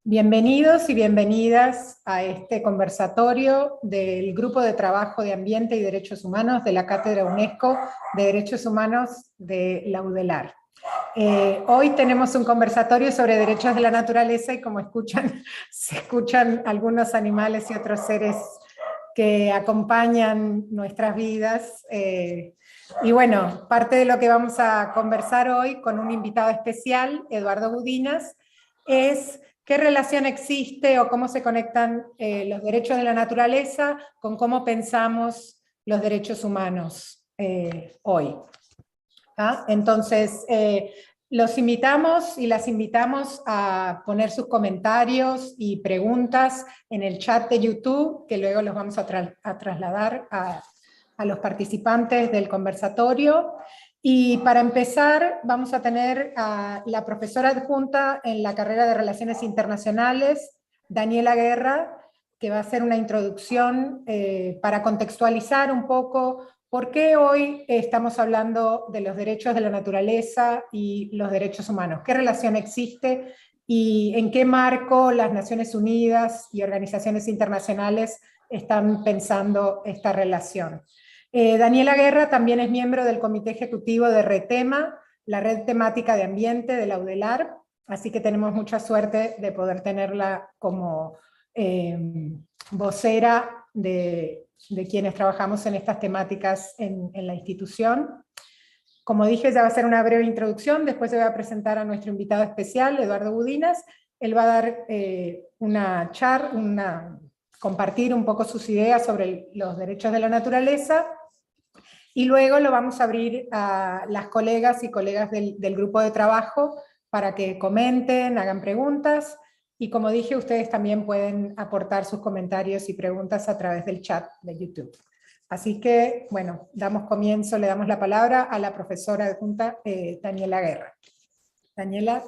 Bienvenidos y bienvenidas a este conversatorio del Grupo de Trabajo de Ambiente y Derechos Humanos de la Cátedra UNESCO de Derechos Humanos de la UDELAR. Hoy tenemos un conversatorio sobre derechos de la naturaleza y como escuchan, se escuchan algunos animales y otros seres que acompañan nuestras vidas. Y bueno, parte de lo que vamos a conversar hoy con un invitado especial, Eduardo Budinas, es qué relación existe o cómo se conectan los derechos de la naturaleza con cómo pensamos los derechos humanos hoy. Entonces, los invitamos y las invitamos a poner sus comentarios y preguntas en el chat de YouTube, que luego los vamos a trasladar a los participantes del conversatorio. Y para empezar, vamos a tener a la profesora adjunta en la carrera de Relaciones Internacionales, Daniela Guerra, que va a hacer una introducción para contextualizar un poco por qué hoy estamos hablando de los derechos de la naturaleza y los derechos humanos, qué relación existe y en qué marco las Naciones Unidas y organizaciones internacionales están pensando esta relación. Daniela Guerra también es miembro del Comité Ejecutivo de RETEMA, la Red Temática de Ambiente de la UDELAR, así que tenemos mucha suerte de poder tenerla como vocera de quienes trabajamos en estas temáticas en la institución. Como dije, ya va a ser una breve introducción, después se va a presentar a nuestro invitado especial, Eduardo Budinas. Él va a dar compartir un poco sus ideas sobre los derechos de la naturaleza, y luego lo vamos a abrir a las colegas y colegas del grupo de trabajo para que comenten, hagan preguntas, y como dije, ustedes también pueden aportar sus comentarios y preguntas a través del chat de YouTube. Así que, bueno, damos comienzo, le damos la palabra a la profesora adjunta Daniela Guerra. Daniela.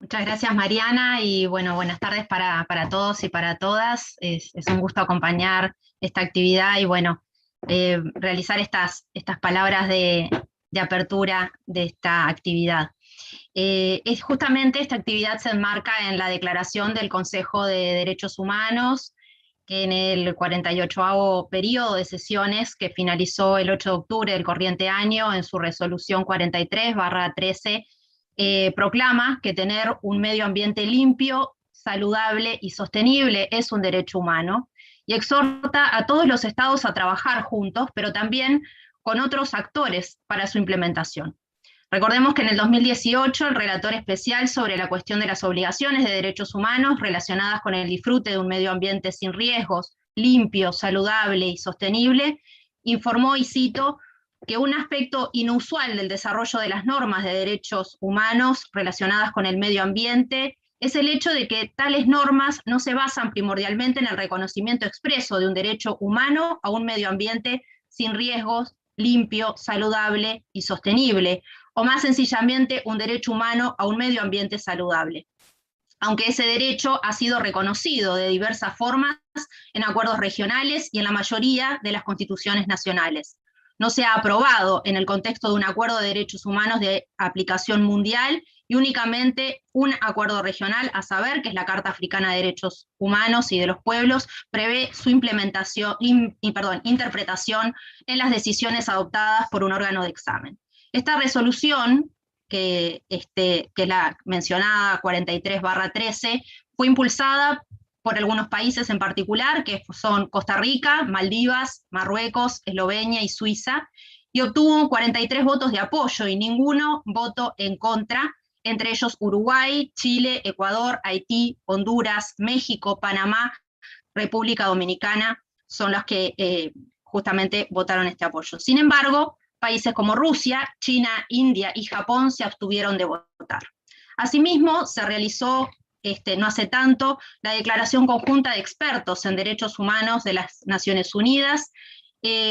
Muchas gracias, Mariana, y bueno, buenas tardes para todos y para todas. Es un gusto acompañar esta actividad y bueno, realizar estas palabras de apertura de esta actividad. Justamente esta actividad se enmarca en la declaración del Consejo de Derechos Humanos, que en el 48º periodo de sesiones que finalizó el 8 de octubre del corriente año en su resolución 43/13, proclama que tener un medio ambiente limpio, saludable y sostenible es un derecho humano y exhorta a todos los estados a trabajar juntos, pero también con otros actores para su implementación. Recordemos que en el 2018 el relator especial sobre la cuestión de las obligaciones de derechos humanos relacionadas con el disfrute de un medio ambiente sin riesgos, limpio, saludable y sostenible, informó, y cito, que un aspecto inusual del desarrollo de las normas de derechos humanos relacionadas con el medio ambiente es el hecho de que tales normas no se basan primordialmente en el reconocimiento expreso de un derecho humano a un medio ambiente sin riesgos, limpio, saludable y sostenible, o más sencillamente un derecho humano a un medio ambiente saludable, aunque ese derecho ha sido reconocido de diversas formas en acuerdos regionales y en la mayoría de las constituciones nacionales. No se ha aprobado en el contexto de un acuerdo de derechos humanos de aplicación mundial y únicamente un acuerdo regional, a saber, que es la Carta Africana de Derechos Humanos y de los Pueblos, prevé su interpretación en las decisiones adoptadas por un órgano de examen. Esta resolución, que la mencionada 43/13, fue impulsada por algunos países en particular, que son Costa Rica, Maldivas, Marruecos, Eslovenia y Suiza, y obtuvo 43 votos de apoyo y ninguno voto en contra, entre ellos Uruguay, Chile, Ecuador, Haití, Honduras, México, Panamá, República Dominicana, son los que justamente votaron este apoyo. Sin embargo, países como Rusia, China, India y Japón se abstuvieron de votar. Asimismo, se realizó no hace tanto la Declaración Conjunta de Expertos en Derechos Humanos de las Naciones Unidas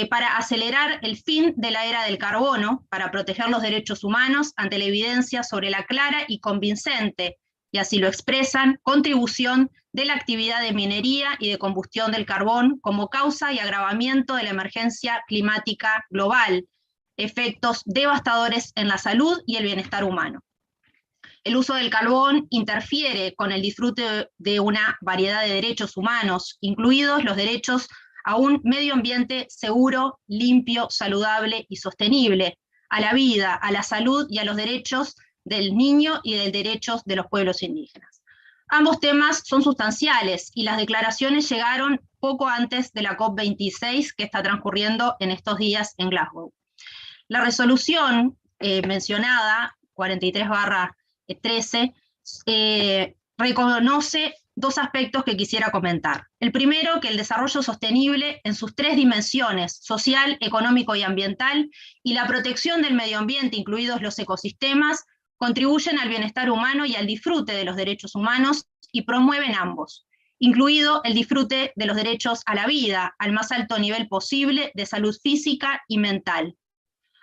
para acelerar el fin de la era del carbono, para proteger los derechos humanos ante la evidencia sobre la clara y convincente, y así lo expresan, contribución de la actividad de minería y de combustión del carbón como causa y agravamiento de la emergencia climática global, efectos devastadores en la salud y el bienestar humano. El uso del carbón interfiere con el disfrute de una variedad de derechos humanos, incluidos los derechos a un medio ambiente seguro, limpio, saludable y sostenible, a la vida, a la salud y a los derechos del niño y de los derechos de los pueblos indígenas. Ambos temas son sustanciales y las declaraciones llegaron poco antes de la COP26 que está transcurriendo en estos días en Glasgow. La resolución mencionada, 43/13, reconoce dos aspectos que quisiera comentar. El primero, que el desarrollo sostenible en sus tres dimensiones, social, económico y ambiental, y la protección del medio ambiente, incluidos los ecosistemas, contribuyen al bienestar humano y al disfrute de los derechos humanos y promueven ambos, incluido el disfrute de los derechos a la vida, al más alto nivel posible de salud física y mental,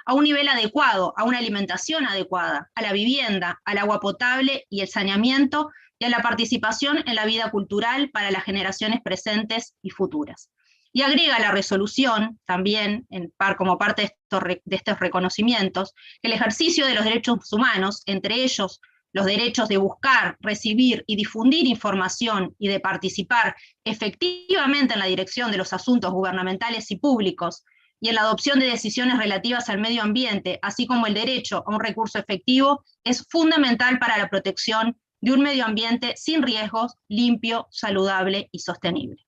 a un nivel adecuado, a una alimentación adecuada, a la vivienda, al agua potable y el saneamiento, y a la participación en la vida cultural para las generaciones presentes y futuras. Y agrega la resolución, también como parte de estos reconocimientos, que el ejercicio de los derechos humanos, entre ellos los derechos de buscar, recibir y difundir información y de participar efectivamente en la dirección de los asuntos gubernamentales y públicos, y en la adopción de decisiones relativas al medio ambiente, así como el derecho a un recurso efectivo, es fundamental para la protección de un medio ambiente sin riesgos, limpio, saludable y sostenible.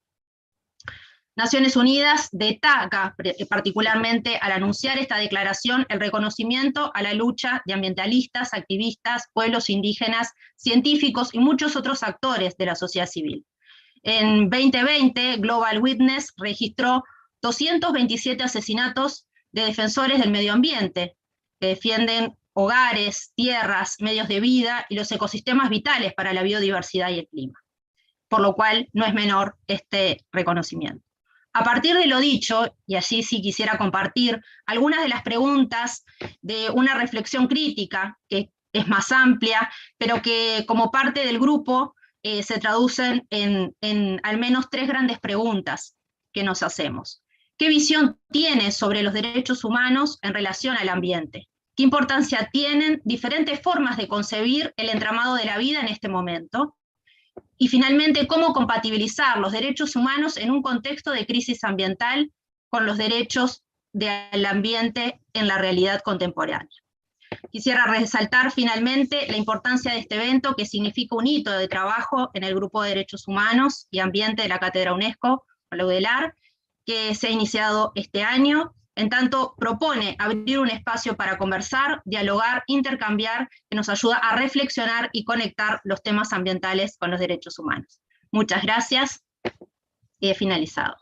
Naciones Unidas destaca particularmente al anunciar esta declaración el reconocimiento a la lucha de ambientalistas, activistas, pueblos indígenas, científicos y muchos otros actores de la sociedad civil. En 2020, Global Witness registró 227 asesinatos de defensores del medio ambiente, que defienden hogares, tierras, medios de vida y los ecosistemas vitales para la biodiversidad y el clima, por lo cual no es menor este reconocimiento. A partir de lo dicho, y allí sí quisiera compartir algunas de las preguntas de una reflexión crítica, que es más amplia, pero que como parte del grupo se traducen en al menos tres grandes preguntas que nos hacemos. ¿Qué visión tiene sobre los derechos humanos en relación al ambiente? ¿Qué importancia tienen diferentes formas de concebir el entramado de la vida en este momento? Y finalmente, ¿cómo compatibilizar los derechos humanos en un contexto de crisis ambiental con los derechos del ambiente en la realidad contemporánea? Quisiera resaltar finalmente la importancia de este evento, que significa un hito de trabajo en el Grupo de Derechos Humanos y Ambiente de la Cátedra UNESCO, la UDELAR, que se ha iniciado este año. En tanto, propone abrir un espacio para conversar, dialogar, intercambiar, que nos ayuda a reflexionar y conectar los temas ambientales con los derechos humanos. Muchas gracias y he finalizado.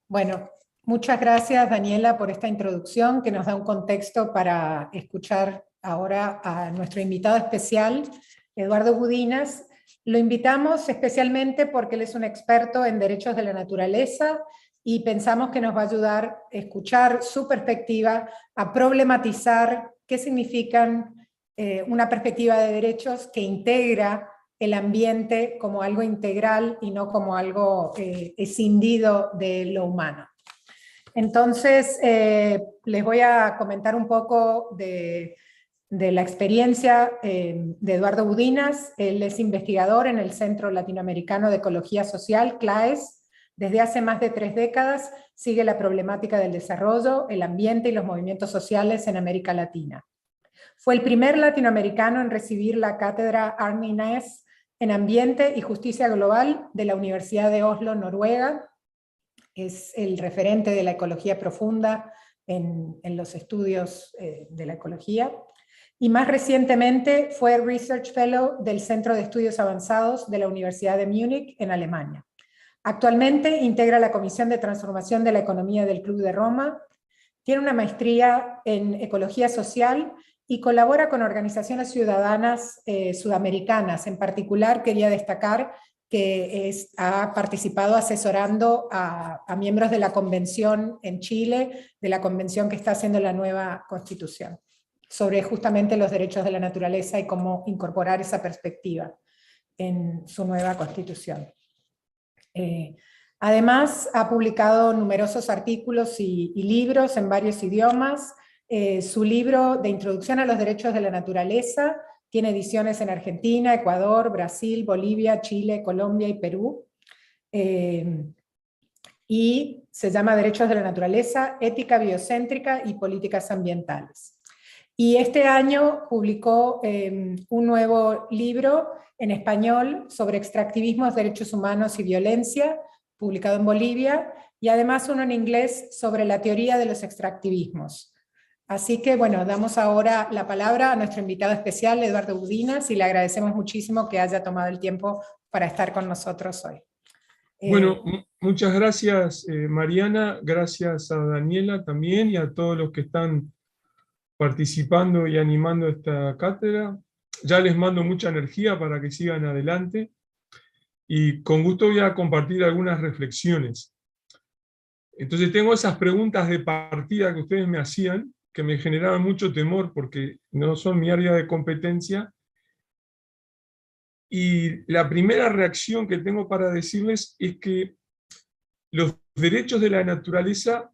Bueno, muchas gracias, Daniela, por esta introducción que nos da un contexto para escuchar ahora a nuestro invitado especial, Eduardo Budinas. Lo invitamos especialmente porque él es un experto en derechos de la naturaleza y pensamos que nos va a ayudar a escuchar su perspectiva, a problematizar qué significan una perspectiva de derechos que integra el ambiente como algo integral y no como algo escindido de lo humano. Entonces, les voy a comentar un poco de la experiencia de Eduardo Budinas. Él es investigador en el Centro Latinoamericano de Ecología Social, CLAES. Desde hace más de 3 décadas sigue la problemática del desarrollo, el ambiente y los movimientos sociales en América Latina. Fue el primer latinoamericano en recibir la cátedra Arne Næss en Ambiente y Justicia Global de la Universidad de Oslo, Noruega. Es el referente de la ecología profunda en los estudios de la ecología. Y más recientemente fue Research Fellow del Centro de Estudios Avanzados de la Universidad de Múnich en Alemania. Actualmente integra la Comisión de Transformación de la Economía del Club de Roma, tiene una maestría en Ecología Social y colabora con organizaciones ciudadanas sudamericanas. En particular, quería destacar que ha participado asesorando a miembros de la convención en Chile, de la convención que está haciendo la nueva Constitución, sobre justamente los derechos de la naturaleza y cómo incorporar esa perspectiva en su nueva Constitución. Además, ha publicado numerosos artículos y libros en varios idiomas, Su libro de Introducción a los Derechos de la Naturaleza tiene ediciones en Argentina, Ecuador, Brasil, Bolivia, Chile, Colombia y Perú. Y se llama Derechos de la Naturaleza, Ética Biocéntrica y Políticas Ambientales. Y este año publicó un nuevo libro en español sobre extractivismos, derechos humanos y violencia, publicado en Bolivia, y además uno en inglés sobre la teoría de los extractivismos. Así que, bueno, damos ahora la palabra a nuestro invitado especial, Eduardo Udinas, y le agradecemos muchísimo que haya tomado el tiempo para estar con nosotros hoy. Bueno, muchas gracias, Mariana, gracias a Daniela también y a todos los que están participando y animando esta cátedra. Ya les mando mucha energía para que sigan adelante y con gusto voy a compartir algunas reflexiones. Entonces tengo esas preguntas de partida que ustedes me hacían, que me generaban mucho temor porque no son mi área de competencia. Y la primera reacción que tengo para decirles es que los derechos de la naturaleza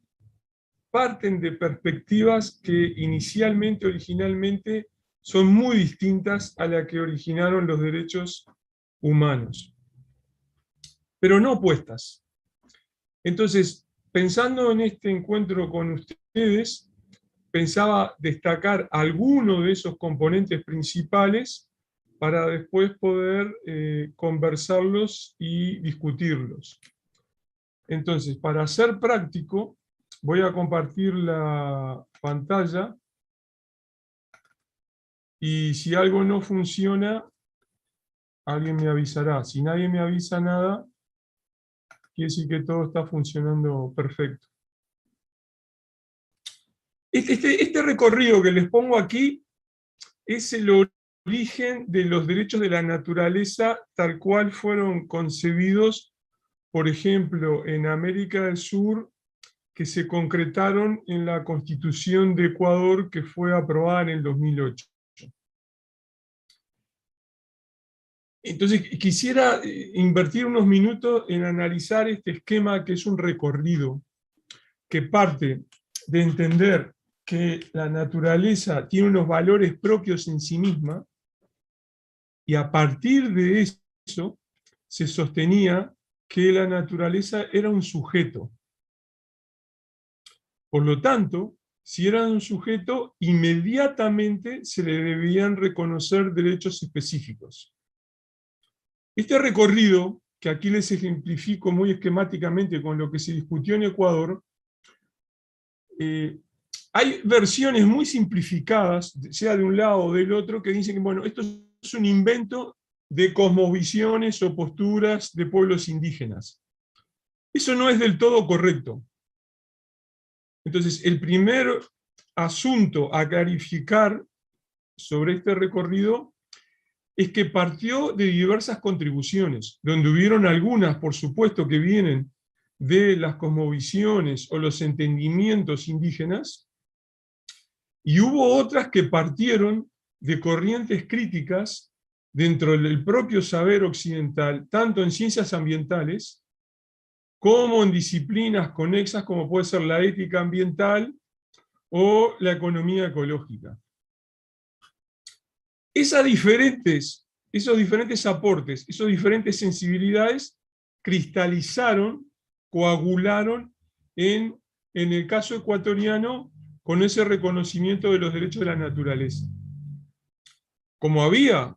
parten de perspectivas que originalmente, son muy distintas a las que originaron los derechos humanos, pero no opuestas. Entonces, pensando en este encuentro con ustedes, pensaba destacar algunos de esos componentes principales para después poder conversarlos y discutirlos. Entonces, para ser práctico, voy a compartir la pantalla y si algo no funciona, alguien me avisará. Si nadie me avisa nada, quiere decir que todo está funcionando perfecto. Este recorrido que les pongo aquí es el origen de los derechos de la naturaleza tal cual fueron concebidos, por ejemplo, en América del Sur, que se concretaron en la Constitución de Ecuador que fue aprobada en el 2008. Entonces quisiera invertir unos minutos en analizar este esquema que es un recorrido que parte de entender que la naturaleza tiene unos valores propios en sí misma y a partir de eso se sostenía que la naturaleza era un sujeto. Por lo tanto, si era un sujeto, inmediatamente se le debían reconocer derechos específicos. Este recorrido, que aquí les ejemplifico muy esquemáticamente con lo que se discutió en Ecuador, hay versiones muy simplificadas, sea de un lado o del otro, que dicen que bueno, esto es un invento de cosmovisiones o posturas de pueblos indígenas. Eso no es del todo correcto. Entonces, el primer asunto a clarificar sobre este recorrido es que partió de diversas contribuciones, donde hubieron algunas, por supuesto, que vienen de las cosmovisiones o los entendimientos indígenas, y hubo otras que partieron de corrientes críticas dentro del propio saber occidental, tanto en ciencias ambientales, como en disciplinas conexas como puede ser la ética ambiental o la economía ecológica. Esos diferentes aportes, esas diferentes sensibilidades cristalizaron, coagularon en el caso ecuatoriano con ese reconocimiento de los derechos de la naturaleza. Como había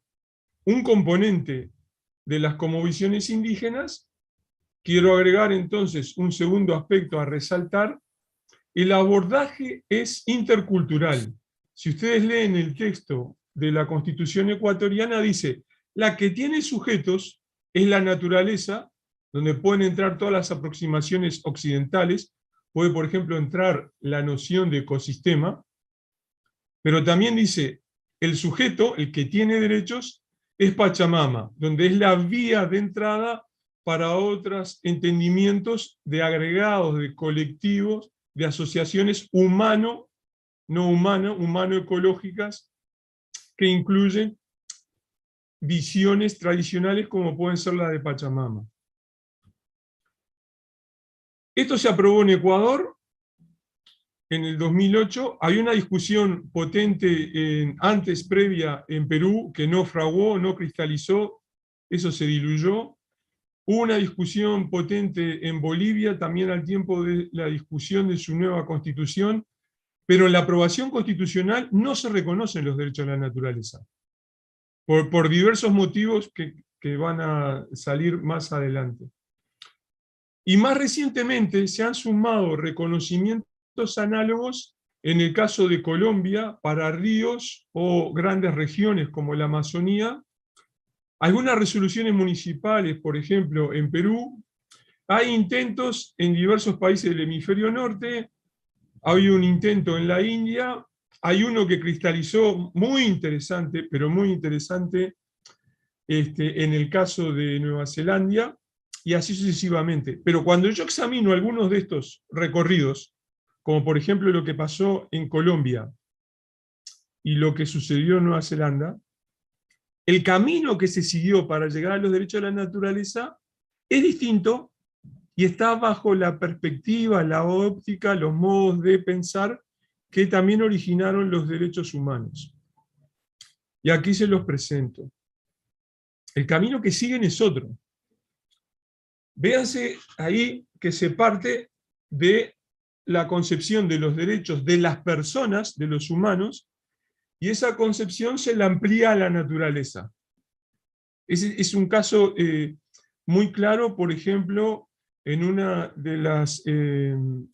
un componente de las cosmovisiones indígenas, quiero agregar entonces un segundo aspecto a resaltar. El abordaje es intercultural. Si ustedes leen el texto de la Constitución ecuatoriana, dice, la que tiene sujetos es la naturaleza, donde pueden entrar todas las aproximaciones occidentales, puede por ejemplo entrar la noción de ecosistema, pero también dice, el sujeto, el que tiene derechos, es Pachamama, donde es la vía de entrada para otros entendimientos de agregados, de colectivos, de asociaciones humano, no humano, humano-ecológicas, que incluyen visiones tradicionales como pueden ser la de Pachamama. Esto se aprobó en Ecuador en el 2008, había una discusión potente antes, previa, en Perú, que no fraguó, no cristalizó, eso se diluyó. Hubo una discusión potente en Bolivia, también al tiempo de la discusión de su nueva constitución, pero en la aprobación constitucional no se reconocen los derechos de la naturaleza, por diversos motivos que van a salir más adelante. Y más recientemente se han sumado reconocimientos análogos en el caso de Colombia para ríos o grandes regiones como la Amazonía, algunas resoluciones municipales, por ejemplo, en Perú. Hay intentos en diversos países del hemisferio norte, hay un intento en la India, hay uno que cristalizó muy interesante, pero muy interesante, en el caso de Nueva Zelanda, y así sucesivamente. Pero cuando yo examino algunos de estos recorridos, como por ejemplo lo que pasó en Colombia y lo que sucedió en Nueva Zelanda, el camino que se siguió para llegar a los derechos de la naturaleza es distinto y está bajo la perspectiva, la óptica, los modos de pensar que también originaron los derechos humanos. Y aquí se los presento. El camino que siguen es otro. Véanse ahí que se parte de la concepción de los derechos de las personas, de los humanos, y esa concepción se la amplía a la naturaleza. Es un caso muy claro, por ejemplo, en uno de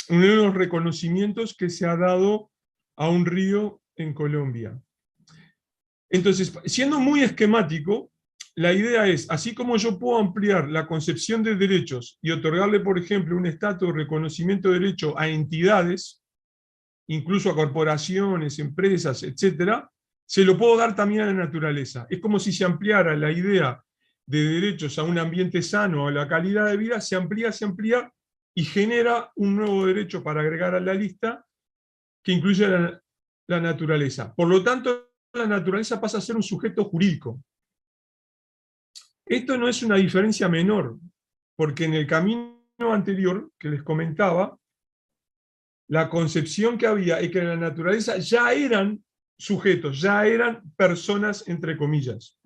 los reconocimientos que se ha dado a un río en Colombia. Entonces, siendo muy esquemático, la idea es, así como yo puedo ampliar la concepción de derechos y otorgarle, por ejemplo, un estatus de reconocimiento de derecho a entidades, incluso a corporaciones, empresas, etc., se lo puedo dar también a la naturaleza. Es como si se ampliara la idea de derechos a un ambiente sano, a la calidad de vida, se amplía y genera un nuevo derecho para agregar a la lista que incluye la naturaleza. Por lo tanto, la naturaleza pasa a ser un sujeto jurídico. Esto no es una diferencia menor, porque en el camino anterior que les comentaba, la concepción que había es que en la naturaleza ya eran sujetos, ya eran personas, entre comillas.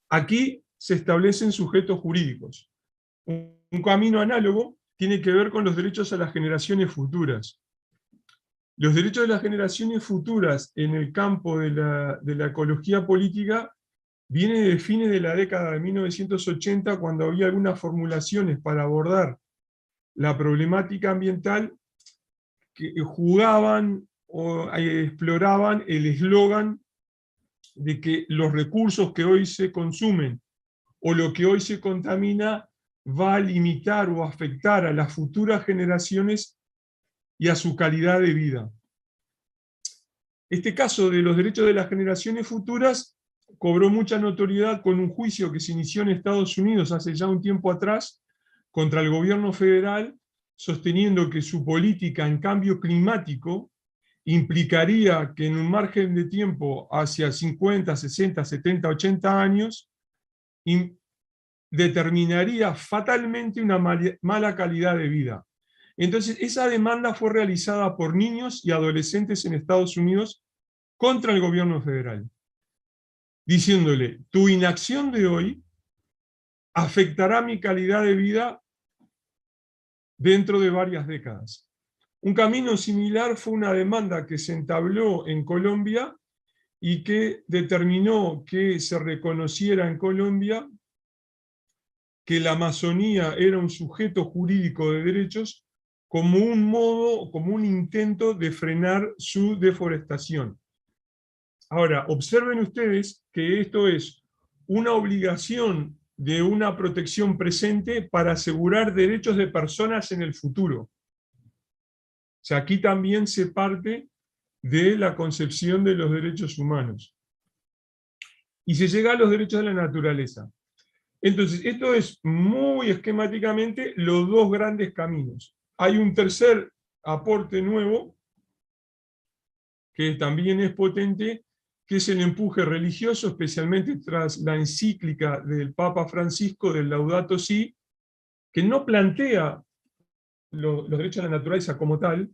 Aquí se establecen sujetos jurídicos. Un camino análogo tiene que ver con los derechos a las generaciones futuras. Los derechos de las generaciones futuras en el campo de la ecología política viene de fines de la década de 1980, cuando había algunas formulaciones para abordar la problemática ambiental que jugaban o exploraban el eslogan de que los recursos que hoy se consumen o lo que hoy se contamina va a limitar o afectar a las futuras generaciones y a su calidad de vida. Este caso de los derechos de las generaciones futuras cobró mucha notoriedad con un juicio que se inició en Estados Unidos hace ya un tiempo atrás contra el gobierno federal, sosteniendo que su política en cambio climático implicaría que en un margen de tiempo hacia 50, 60, 70, 80 años, determinaría fatalmente una mala calidad de vida. Entonces, esa demanda fue realizada por niños y adolescentes en Estados Unidos contra el gobierno federal, diciéndole, tu inacción de hoy afectará mi calidad de vida dentro de varias décadas. Un camino similar fue una demanda que se entabló en Colombia y que determinó que se reconociera en Colombia que la Amazonía era un sujeto jurídico de derechos como un modo, como un intento de frenar su deforestación. Ahora, observen ustedes que esto es una obligación de una protección presente para asegurar derechos de personas en el futuro. O sea, aquí también se parte de la concepción de los derechos humanos. Y se llega a los derechos de la naturaleza. Entonces, esto es muy esquemáticamente los dos grandes caminos. Hay un tercer aporte nuevo, que también es potente, que es el empuje religioso, especialmente tras la encíclica del Papa Francisco del Laudato Si, que no plantea los derechos de la naturaleza como tal,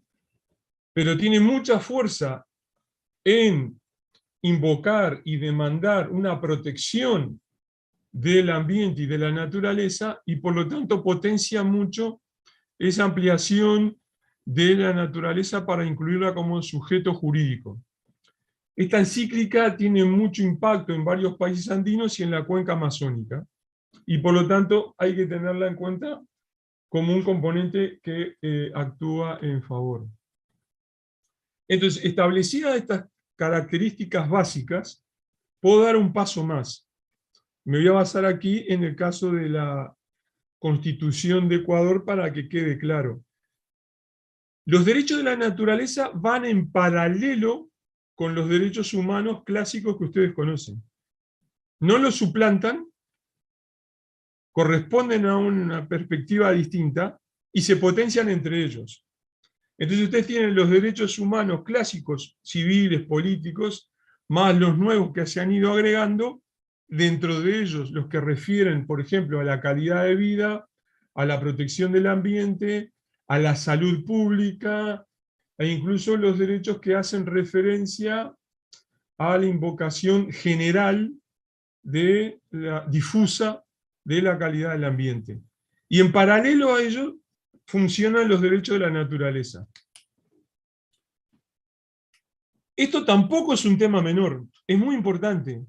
pero tiene mucha fuerza en invocar y demandar una protección del ambiente y de la naturaleza, y por lo tanto potencia mucho esa ampliación de la naturaleza para incluirla como sujeto jurídico. Esta encíclica tiene mucho impacto en varios países andinos y en la cuenca amazónica, y por lo tanto hay que tenerla en cuenta como un componente que actúa en favor. Entonces, establecidas estas características básicas, puedo dar un paso más. Me voy a basar aquí en el caso de la Constitución de Ecuador para que quede claro. Los derechos de la naturaleza van en paralelo con los derechos humanos clásicos que ustedes conocen. No los suplantan, corresponden a una perspectiva distinta y se potencian entre ellos. Entonces ustedes tienen los derechos humanos clásicos, civiles, políticos, más los nuevos que se han ido agregando, dentro de ellos los que refieren, por ejemplo, a la calidad de vida, a la protección del ambiente, a la salud pública, e incluso los derechos que hacen referencia a la invocación general de la difusa de la calidad del ambiente. Y en paralelo a ello funcionan los derechos de la naturaleza. Esto tampoco es un tema menor, es muy importante,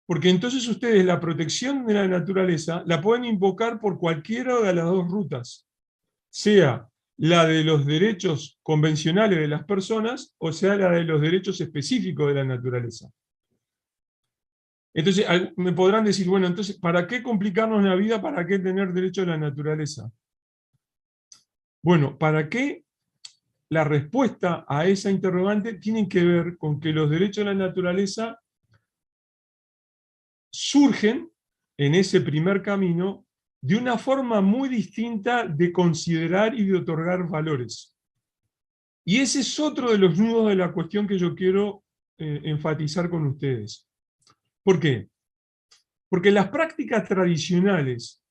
porque entonces ustedes la protección de la naturaleza la pueden invocar por cualquiera de las dos rutas, sea la de los derechos convencionales de las personas, o sea la de los derechos específicos de la naturaleza. Entonces, me podrán decir, bueno, entonces, ¿para qué complicarnos la vida? ¿Para qué tener derecho a la naturaleza? Bueno, ¿para qué? La respuesta a esa interrogante tiene que ver con que los derechos de la naturaleza surgen en ese primer camino de una forma muy distinta de considerar y de otorgar valores. Y ese es otro de los nudos de la cuestión que yo quiero enfatizar con ustedes. ¿Por qué? Porque las prácticas tradicionales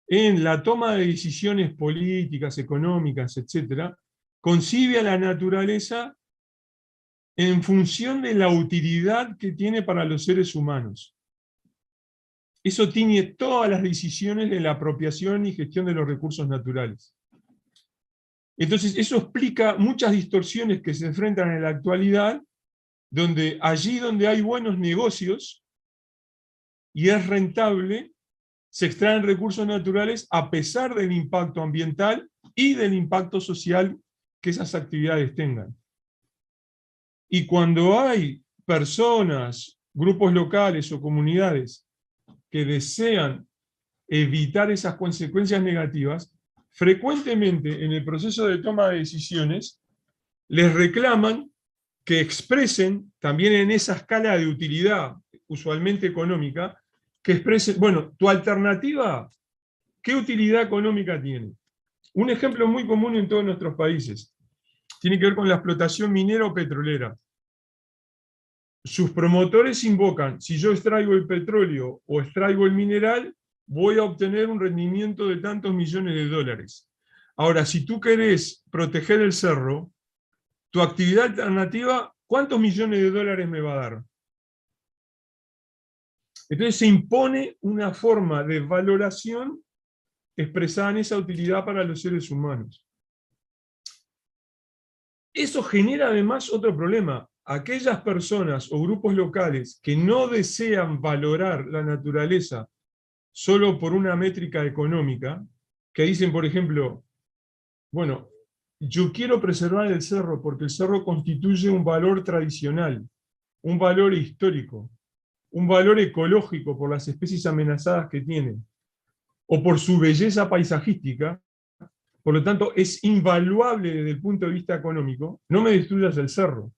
en la toma de decisiones políticas, económicas, etc., concibe a la naturaleza en función de la utilidad que tiene para los seres humanos. Eso tiene todas las decisiones de la apropiación y gestión de los recursos naturales. Entonces, eso explica muchas distorsiones que se enfrentan en la actualidad, donde allí donde hay buenos negocios y es rentable, se extraen recursos naturales a pesar del impacto ambiental y del impacto social que esas actividades tengan. Y cuando hay personas, grupos locales o comunidades que desean evitar esas consecuencias negativas, frecuentemente en el proceso de toma de decisiones les reclaman que expresen, también en esa escala de utilidad, usualmente económica, que expresen, bueno, tu alternativa, ¿qué utilidad económica tiene? Un ejemplo muy común en todos nuestros países tiene que ver con la explotación minera o petrolera. Sus promotores invocan, si yo extraigo el petróleo o extraigo el mineral, voy a obtener un rendimiento de tantos millones de dólares. Ahora, si tú querés proteger el cerro, tu actividad alternativa, ¿cuántos millones de dólares me va a dar? Entonces se impone una forma de valoración expresada en esa utilidad para los seres humanos. Eso genera además otro problema. Aquellas personas o grupos locales que no desean valorar la naturaleza solo por una métrica económica, que dicen, por ejemplo, bueno, yo quiero preservar el cerro porque el cerro constituye un valor tradicional, un valor histórico, un valor ecológico por las especies amenazadas que tiene, o por su belleza paisajística, por lo tanto es invaluable desde el punto de vista económico, no me destruyas el cerro.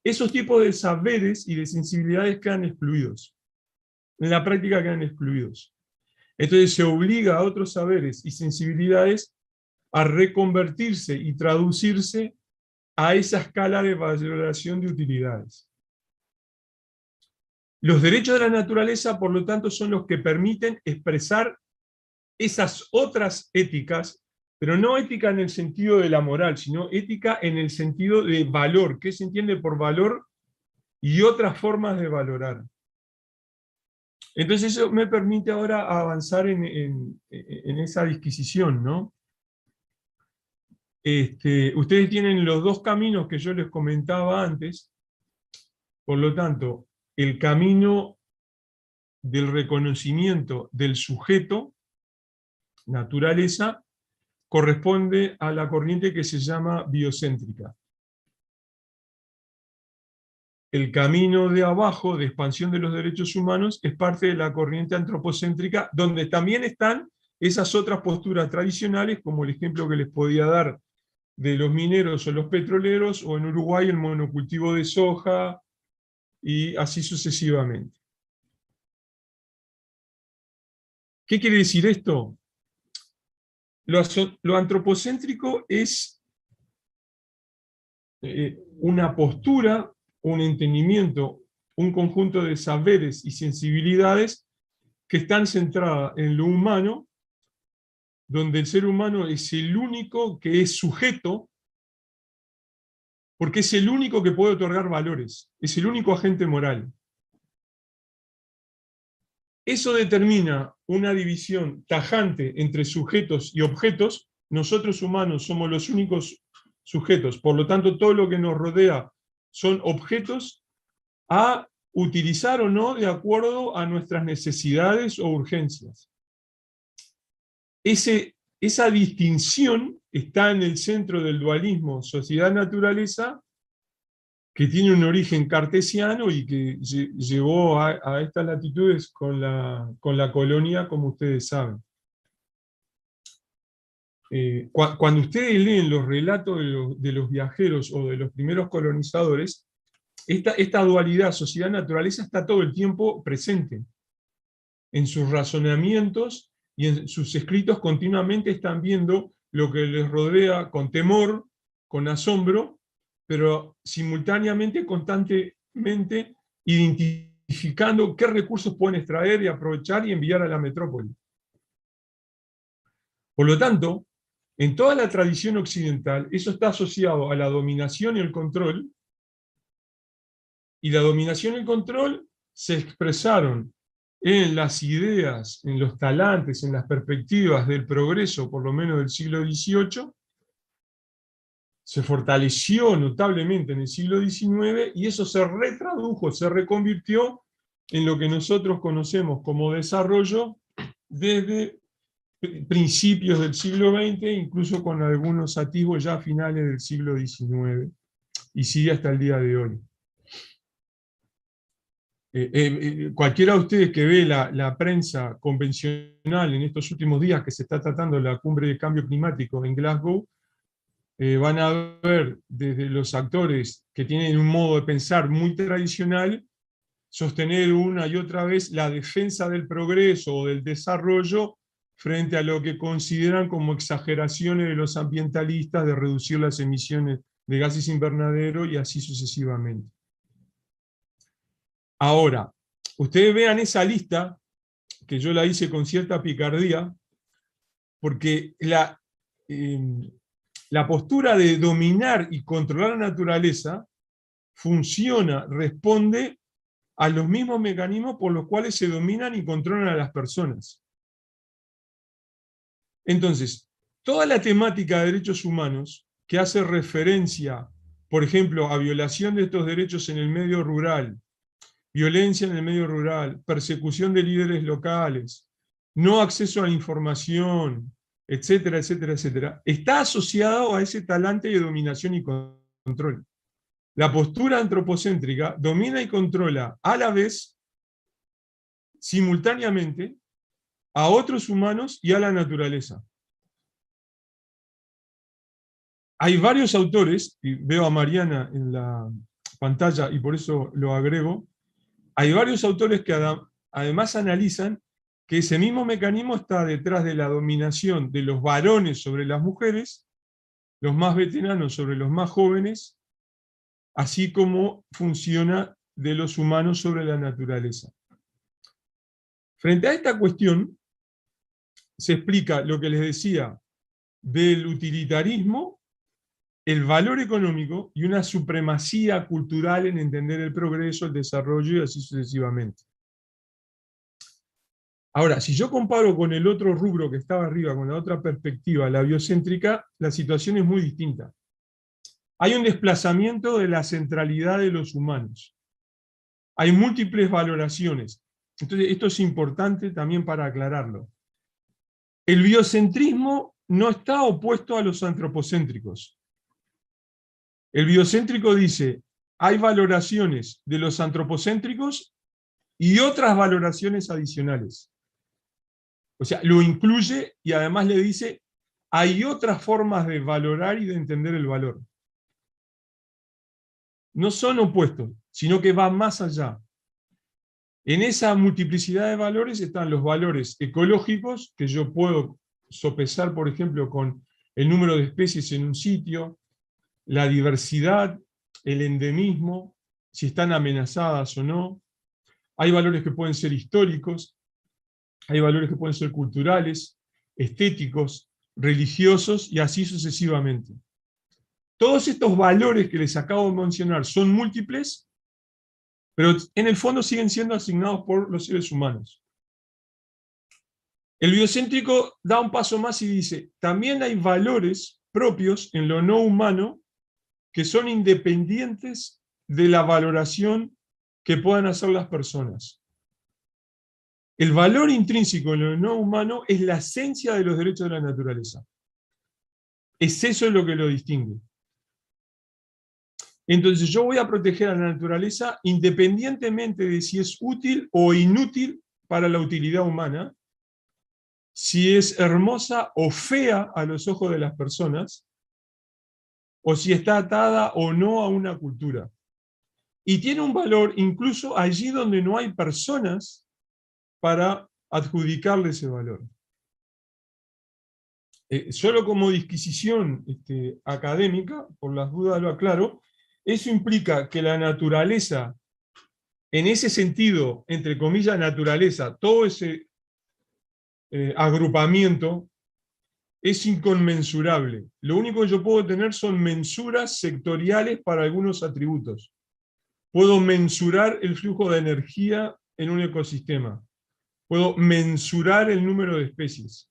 Esos tipos de saberes y de sensibilidades quedan excluidos. En la práctica quedan excluidos. Entonces se obliga a otros saberes y sensibilidades a reconvertirse y traducirse a esa escala de valoración de utilidades. Los derechos de la naturaleza, por lo tanto, son los que permiten expresar esas otras éticas pero no ética en el sentido de la moral, sino ética en el sentido de valor, qué se entiende por valor y otras formas de valorar. Entonces eso me permite ahora avanzar en esa disquisición, ¿no? Ustedes tienen los dos caminos que yo les comentaba antes, por lo tanto, el camino del reconocimiento del sujeto, naturaleza, corresponde a la corriente que se llama biocéntrica. El camino de abajo, de expansión de los derechos humanos, es parte de la corriente antropocéntrica, donde también están esas otras posturas tradicionales, como el ejemplo que les podía dar de los mineros o los petroleros, o en Uruguay el monocultivo de soja, y así sucesivamente. ¿Qué quiere decir esto? Lo antropocéntrico es una postura, un entendimiento, un conjunto de saberes y sensibilidades que están centradas en lo humano, donde el ser humano es el único que es sujeto, porque es el único que puede otorgar valores, es el único agente moral. Eso determina una división tajante entre sujetos y objetos. Nosotros humanos somos los únicos sujetos, por lo tanto todo lo que nos rodea son objetos a utilizar o no de acuerdo a nuestras necesidades o urgencias. Esa distinción está en el centro del dualismo sociedad-naturaleza, que tiene un origen cartesiano y que llegó a estas latitudes con la colonia, como ustedes saben. Cuando ustedes leen los relatos de los viajeros o de los primeros colonizadores, esta dualidad sociedad-naturaleza está todo el tiempo presente. En sus razonamientos y en sus escritos continuamente están viendo lo que les rodea con temor, con asombro, pero simultáneamente, constantemente identificando qué recursos pueden extraer y aprovechar y enviar a la metrópoli. Por lo tanto, en toda la tradición occidental, eso está asociado a la dominación y el control, y la dominación y el control se expresaron en las ideas, en los talantes, en las perspectivas del progreso, por lo menos del siglo XVIII, se fortaleció notablemente en el siglo XIX, y eso se retradujo, se reconvirtió en lo que nosotros conocemos como desarrollo desde principios del siglo XX, incluso con algunos atisbos ya a finales del siglo XIX, y sigue hasta el día de hoy. Cualquiera de ustedes que ve la prensa convencional en estos últimos días que se está tratando la cumbre de cambio climático en Glasgow, van a ver desde los actores que tienen un modo de pensar muy tradicional, sostener una y otra vez la defensa del progreso o del desarrollo frente a lo que consideran como exageraciones de los ambientalistas de reducir las emisiones de gases invernadero y así sucesivamente. Ahora, ustedes vean esa lista, que yo la hice con cierta picardía, porque la postura de dominar y controlar la naturaleza funciona, responde a los mismos mecanismos por los cuales se dominan y controlan a las personas. Entonces, toda la temática de derechos humanos que hace referencia, por ejemplo, a violación de estos derechos en el medio rural, violencia en el medio rural, persecución de líderes locales, no acceso a la información, etcétera, etcétera, etcétera, está asociado a ese talante de dominación y control. La postura antropocéntrica domina y controla a la vez, simultáneamente, a otros humanos y a la naturaleza. Hay varios autores, y veo a Mariana en la pantalla y por eso lo agrego, hay varios autores que además analizan que ese mismo mecanismo está detrás de la dominación de los varones sobre las mujeres, los más veteranos sobre los más jóvenes, así como funciona de los humanos sobre la naturaleza. Frente a esta cuestión, se explica lo que les decía del utilitarismo, el valor económico y una supremacía cultural en entender el progreso, el desarrollo y así sucesivamente. Ahora, si yo comparo con el otro rubro que estaba arriba, con la otra perspectiva, la biocéntrica, la situación es muy distinta. Hay un desplazamiento de la centralidad de los humanos. Hay múltiples valoraciones. Entonces, esto es importante también para aclararlo. El biocentrismo no está opuesto a los antropocéntricos. El biocéntrico dice, hay valoraciones de los antropocéntricos y otras valoraciones adicionales. O sea, lo incluye y además le dice, hay otras formas de valorar y de entender el valor. No son opuestos, sino que van más allá. En esa multiplicidad de valores están los valores ecológicos, que yo puedo sopesar, por ejemplo, con el número de especies en un sitio, la diversidad, el endemismo, si están amenazadas o no. Hay valores que pueden ser históricos, hay valores que pueden ser culturales, estéticos, religiosos y así sucesivamente. Todos estos valores que les acabo de mencionar son múltiples, pero en el fondo siguen siendo asignados por los seres humanos. El biocéntrico da un paso más y dice, también hay valores propios en lo no humano que son independientes de la valoración que puedan hacer las personas. El valor intrínseco en lo no humano es la esencia de los derechos de la naturaleza. Es eso lo que lo distingue. Entonces yo voy a proteger a la naturaleza independientemente de si es útil o inútil para la utilidad humana, si es hermosa o fea a los ojos de las personas, o si está atada o no a una cultura. Y tiene un valor incluso allí donde no hay personas para adjudicarle ese valor. Solo como disquisición académica, por las dudas lo aclaro, eso implica que la naturaleza, en ese sentido, entre comillas, naturaleza, todo ese agrupamiento, es inconmensurable. Lo único que yo puedo tener son mensuras sectoriales para algunos atributos. Puedo mensurar el flujo de energía en un ecosistema. Puedo mensurar el número de especies.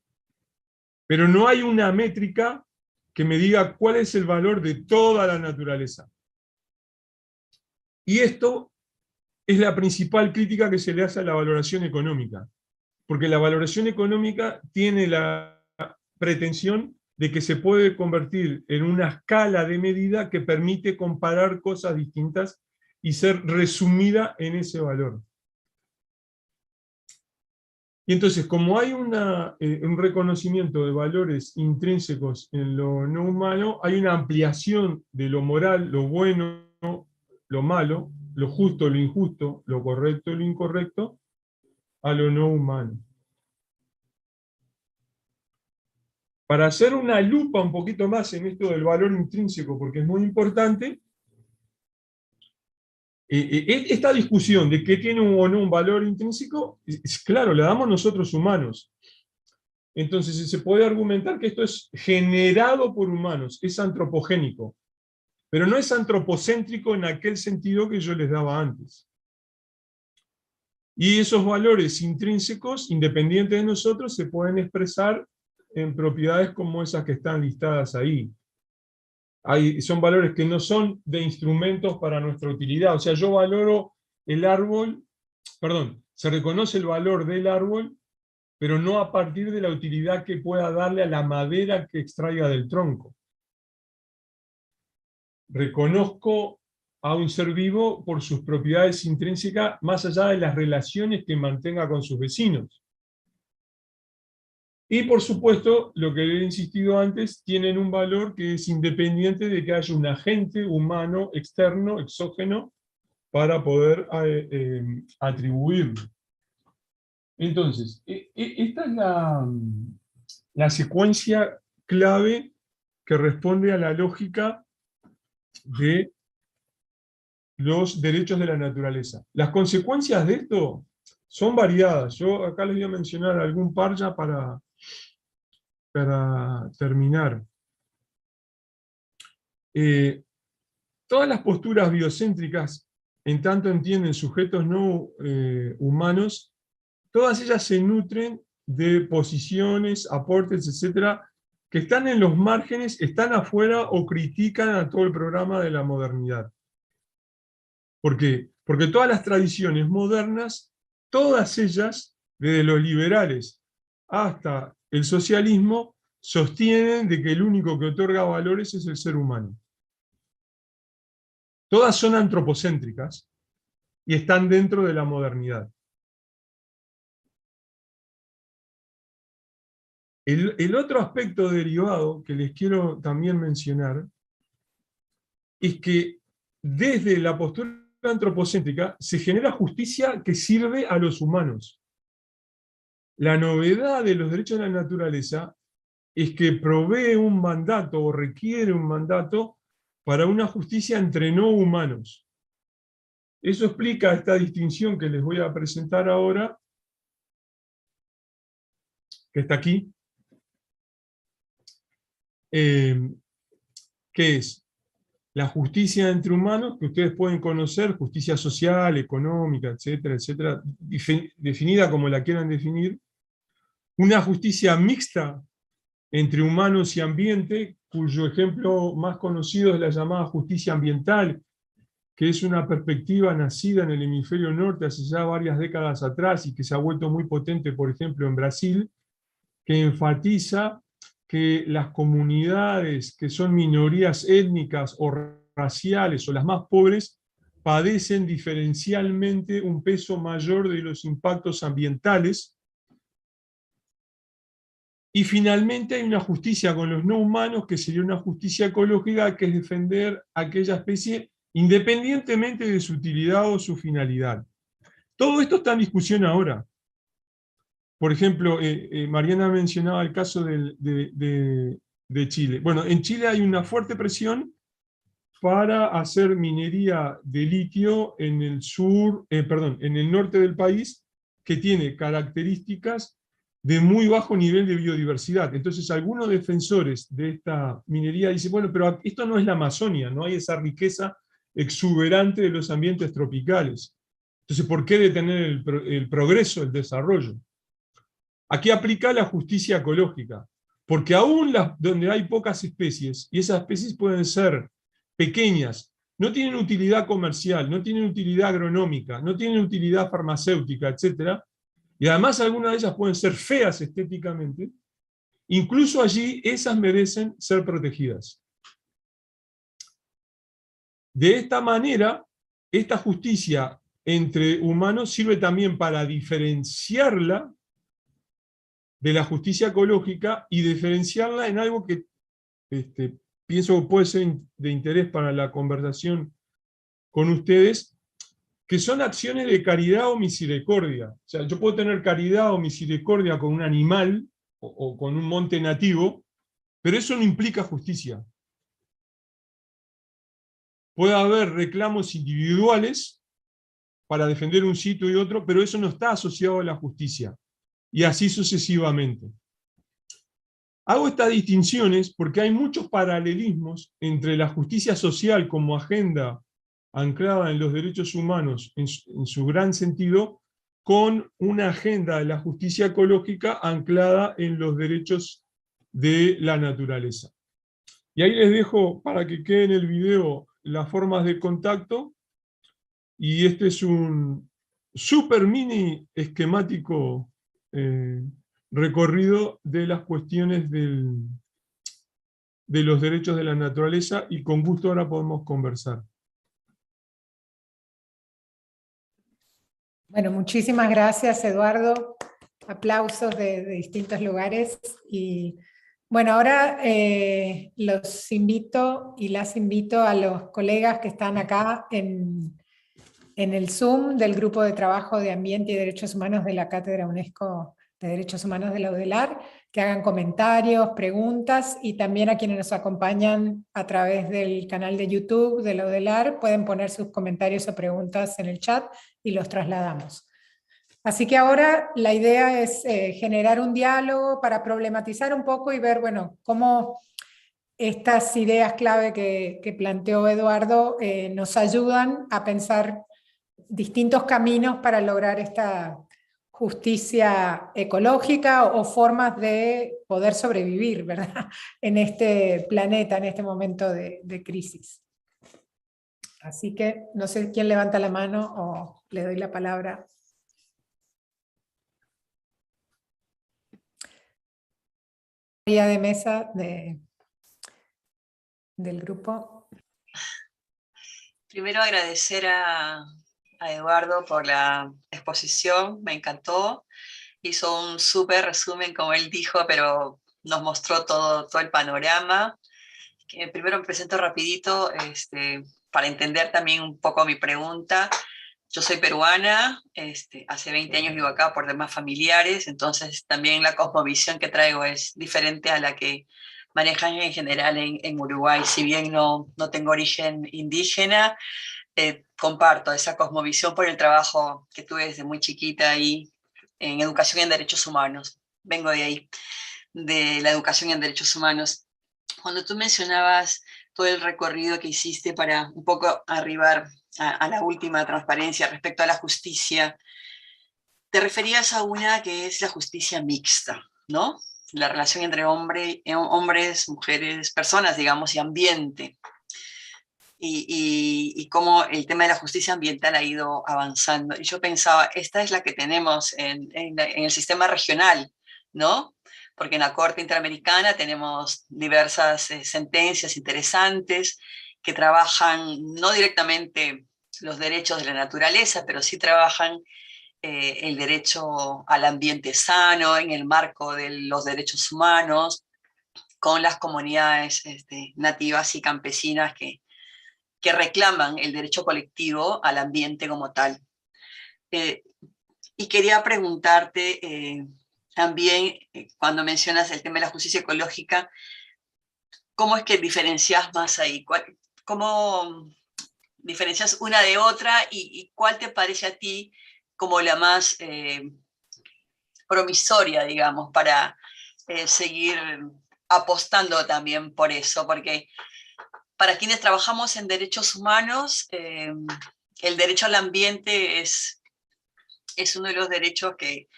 Pero no hay una métrica que me diga cuál es el valor de toda la naturaleza. Y esto es la principal crítica que se le hace a la valoración económica. Porque la valoración económica tiene la pretensión de que se puede convertir en una escala de medida que permite comparar cosas distintas y ser resumida en ese valor. Y entonces, como hay un reconocimiento de valores intrínsecos en lo no humano, hay una ampliación de lo moral, lo bueno, lo malo, lo justo, lo injusto, lo correcto, lo incorrecto, a lo no humano. Para hacer una lupa un poquito más en esto del valor intrínseco, porque es muy importante, esta discusión de qué tiene o no un valor intrínseco, claro, la damos nosotros humanos. Entonces se puede argumentar que esto es generado por humanos, es antropogénico, pero no es antropocéntrico en aquel sentido que yo les daba antes. Y esos valores intrínsecos, independientes de nosotros, se pueden expresar en propiedades como esas que están listadas ahí. Son valores que no son de instrumentos para nuestra utilidad. O sea, yo valoro el árbol, se reconoce el valor del árbol, pero no a partir de la utilidad que pueda darle a la madera que extraiga del tronco. Reconozco a un ser vivo por sus propiedades intrínsecas, más allá de las relaciones que mantenga con sus vecinos. Y por supuesto, lo que he insistido antes, tienen un valor que es independiente de que haya un agente humano externo, exógeno, para poder atribuirlo. Entonces, esta es la secuencia clave que responde a la lógica de los derechos de la naturaleza. Las consecuencias de esto son variadas. Yo acá les voy a mencionar algún par ya para para terminar. Todas las posturas biocéntricas, en tanto entienden sujetos no humanos, todas ellas se nutren de posiciones, aportes, etcétera, que están en los márgenes, están afuera o critican a todo el programa de la modernidad. ¿Por qué? Porque todas las tradiciones modernas, todas ellas, desde los liberales hasta el socialismo, sostienen de que el único que otorga valores es el ser humano. Todas son antropocéntricas y están dentro de la modernidad. El otro aspecto derivado que les quiero también mencionar es que desde la postura antropocéntrica se genera justicia que sirve a los humanos. La novedad de los derechos de la naturaleza es que provee un mandato o requiere un mandato para una justicia entre no humanos. Eso explica esta distinción que les voy a presentar ahora, que está aquí, que es la justicia entre humanos, que ustedes pueden conocer, justicia social, económica, etcétera, etcétera, definida como la quieran definir, una justicia mixta entre humanos y ambiente, cuyo ejemplo más conocido es la llamada justicia ambiental, que es una perspectiva nacida en el hemisferio norte hace ya varias décadas atrás y que se ha vuelto muy potente, por ejemplo, en Brasil, que enfatiza que las comunidades que son minorías étnicas o raciales o las más pobres padecen diferencialmente un peso mayor de los impactos ambientales. Y finalmente hay una justicia con los no humanos, que sería una justicia ecológica, que es defender aquella especie independientemente de su utilidad o su finalidad. Todo esto está en discusión ahora. Por ejemplo, Mariana mencionaba el caso de Chile. Bueno, en Chile hay una fuerte presión para hacer minería de litio en el en el norte del país, que tiene características de muy bajo nivel de biodiversidad. Entonces, algunos defensores de esta minería dicen, bueno, pero esto no es la Amazonia, no hay esa riqueza exuberante de los ambientes tropicales. Entonces, ¿por qué detener el progreso, el desarrollo? Aquí aplica la justicia ecológica, porque aún donde hay pocas especies, y esas especies pueden ser pequeñas, no tienen utilidad comercial, no tienen utilidad agronómica, no tienen utilidad farmacéutica, etc., y además algunas de ellas pueden ser feas estéticamente, incluso allí esas merecen ser protegidas. De esta manera, esta justicia entre humanos sirve también para diferenciarla de la justicia ecológica y diferenciarla en algo que pienso puede ser de interés para la conversación con ustedes, que son acciones de caridad o misericordia. O sea, yo puedo tener caridad o misericordia con un animal o con un monte nativo, pero eso no implica justicia. Puede haber reclamos individuales para defender un sitio y otro, pero eso no está asociado a la justicia. Y así sucesivamente. Hago estas distinciones porque hay muchos paralelismos entre la justicia social como agenda anclada en los derechos humanos en su gran sentido, con una agenda de la justicia ecológica anclada en los derechos de la naturaleza. Y ahí les dejo para que quede en el video las formas de contacto, y este es un super mini esquemático recorrido de las cuestiones de los derechos de la naturaleza, y con gusto ahora podemos conversar. Bueno, muchísimas gracias, Eduardo. Aplausos de distintos lugares. Y bueno, ahora los invito y las invito a los colegas que están acá en el Zoom del Grupo de Trabajo de Ambiente y Derechos Humanos de la Cátedra UNESCO de Derechos Humanos de la UDELAR, que hagan comentarios, preguntas, y también a quienes nos acompañan a través del canal de YouTube de la UDELAR pueden poner sus comentarios o preguntas en el chat y los trasladamos. Así que ahora la idea es generar un diálogo para problematizar un poco y ver, bueno, cómo estas ideas clave que planteó Eduardo nos ayudan a pensar distintos caminos para lograr esta justicia ecológica o formas de poder sobrevivir, ¿verdad? En este planeta, en este momento de crisis. Así que no sé quién levanta la mano o le doy la palabra. De mesa del grupo. Primero agradecer a Eduardo por la exposición, me encantó. Hizo un súper resumen, como él dijo, pero nos mostró todo el panorama. Primero me presento rapidito para entender también un poco mi pregunta. Yo soy peruana, hace 20 años vivo acá por temas familiares, entonces también la cosmovisión que traigo es diferente a la que manejan en general en Uruguay. Si bien no tengo origen indígena, comparto esa cosmovisión por el trabajo que tuve desde muy chiquita ahí en educación en derechos humanos. Vengo de ahí, de la educación en derechos humanos. Cuando tú mencionabas todo el recorrido que hiciste para un poco arribar a la última transparencia respecto a la justicia, te referías a una que es la justicia mixta, ¿no? La relación entre hombres, mujeres, personas, digamos, y ambiente. Y cómo el tema de la justicia ambiental ha ido avanzando. Y yo pensaba, esta es la que tenemos en el sistema regional, ¿no? Porque en la Corte Interamericana tenemos diversas sentencias interesantes que trabajan no directamente los derechos de la naturaleza, pero sí trabajan el derecho al ambiente sano en el marco de los derechos humanos, con las comunidades nativas y campesinas que reclaman el derecho colectivo al ambiente como tal. Y quería preguntarte también, cuando mencionas el tema de la justicia ecológica, ¿cómo es que diferencias más ahí? ¿Cómo diferencias una de otra y cuál te parece a ti como la más promisoria, digamos, para seguir apostando también por eso? Porque para quienes trabajamos en derechos humanos, el derecho al ambiente es uno de los derechos que,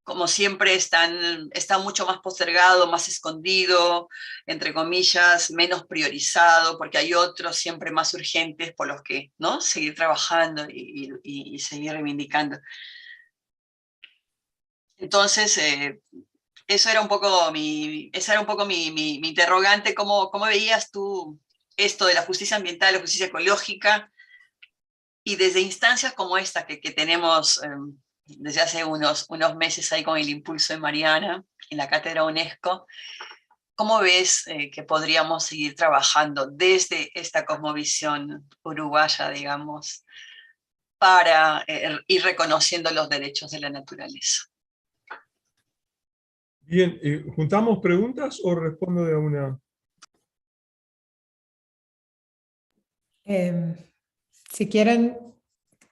como siempre, está mucho más postergado, más escondido, entre comillas, menos priorizado, porque hay otros siempre más urgentes por los que, ¿no?, seguir trabajando y seguir reivindicando. Entonces, esa era un poco mi interrogante. ¿Cómo veías tú esto de la justicia ambiental, la justicia ecológica, y desde instancias como esta que tenemos desde hace unos meses ahí con el impulso de Mariana en la Cátedra UNESCO, ¿cómo ves que podríamos seguir trabajando desde esta cosmovisión uruguaya, digamos, para ir reconociendo los derechos de la naturaleza? Bien, ¿juntamos preguntas o respondo de una? Si quieren,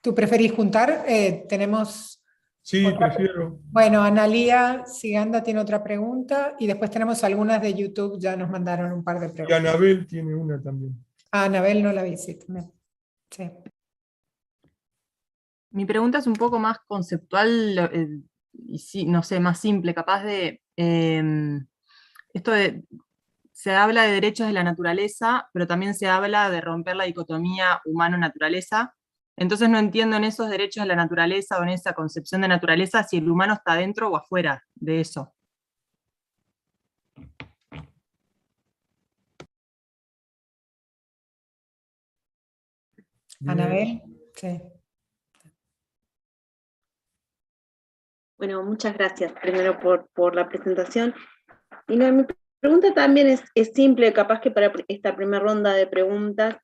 ¿tú preferís juntar? Tenemos... Sí, prefiero. Bueno, Analía Siganda tiene otra pregunta y después tenemos algunas de YouTube, ya nos mandaron un par de Y preguntas. Anabel tiene una también. Ah, Anabel no la vi, sí, también. Sí. Mi pregunta es un poco más conceptual y sí, no sé, más simple, capaz de esto de se habla de derechos de la naturaleza, pero también se habla de romper la dicotomía humano-naturaleza. Entonces no entiendo en esos derechos de la naturaleza o en esa concepción de naturaleza si el humano está dentro o afuera de eso. Anabel, sí. Bueno, muchas gracias primero por la presentación. Y no, mi pregunta también es simple, capaz que para esta primera ronda de preguntas.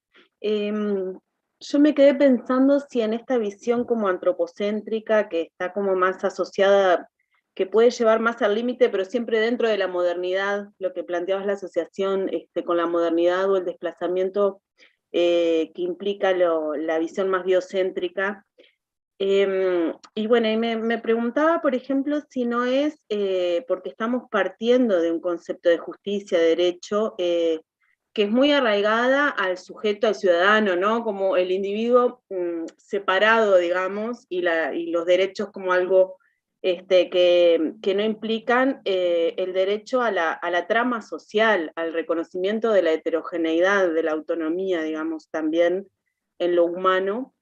Yo me quedé pensando si en esta visión como antropocéntrica, que está como más asociada, que puede llevar más al límite, pero siempre dentro de la modernidad, lo que planteabas la asociación con la modernidad o el desplazamiento que implica la visión más biocéntrica, Y bueno, y me preguntaba, por ejemplo, si no es porque estamos partiendo de un concepto de justicia, de derecho, que es muy arraigada al sujeto, al ciudadano, ¿no? Como el individuo separado, digamos, y los derechos como algo que no implican el derecho a la trama social, al reconocimiento de la heterogeneidad, de la autonomía, digamos, también en lo humano.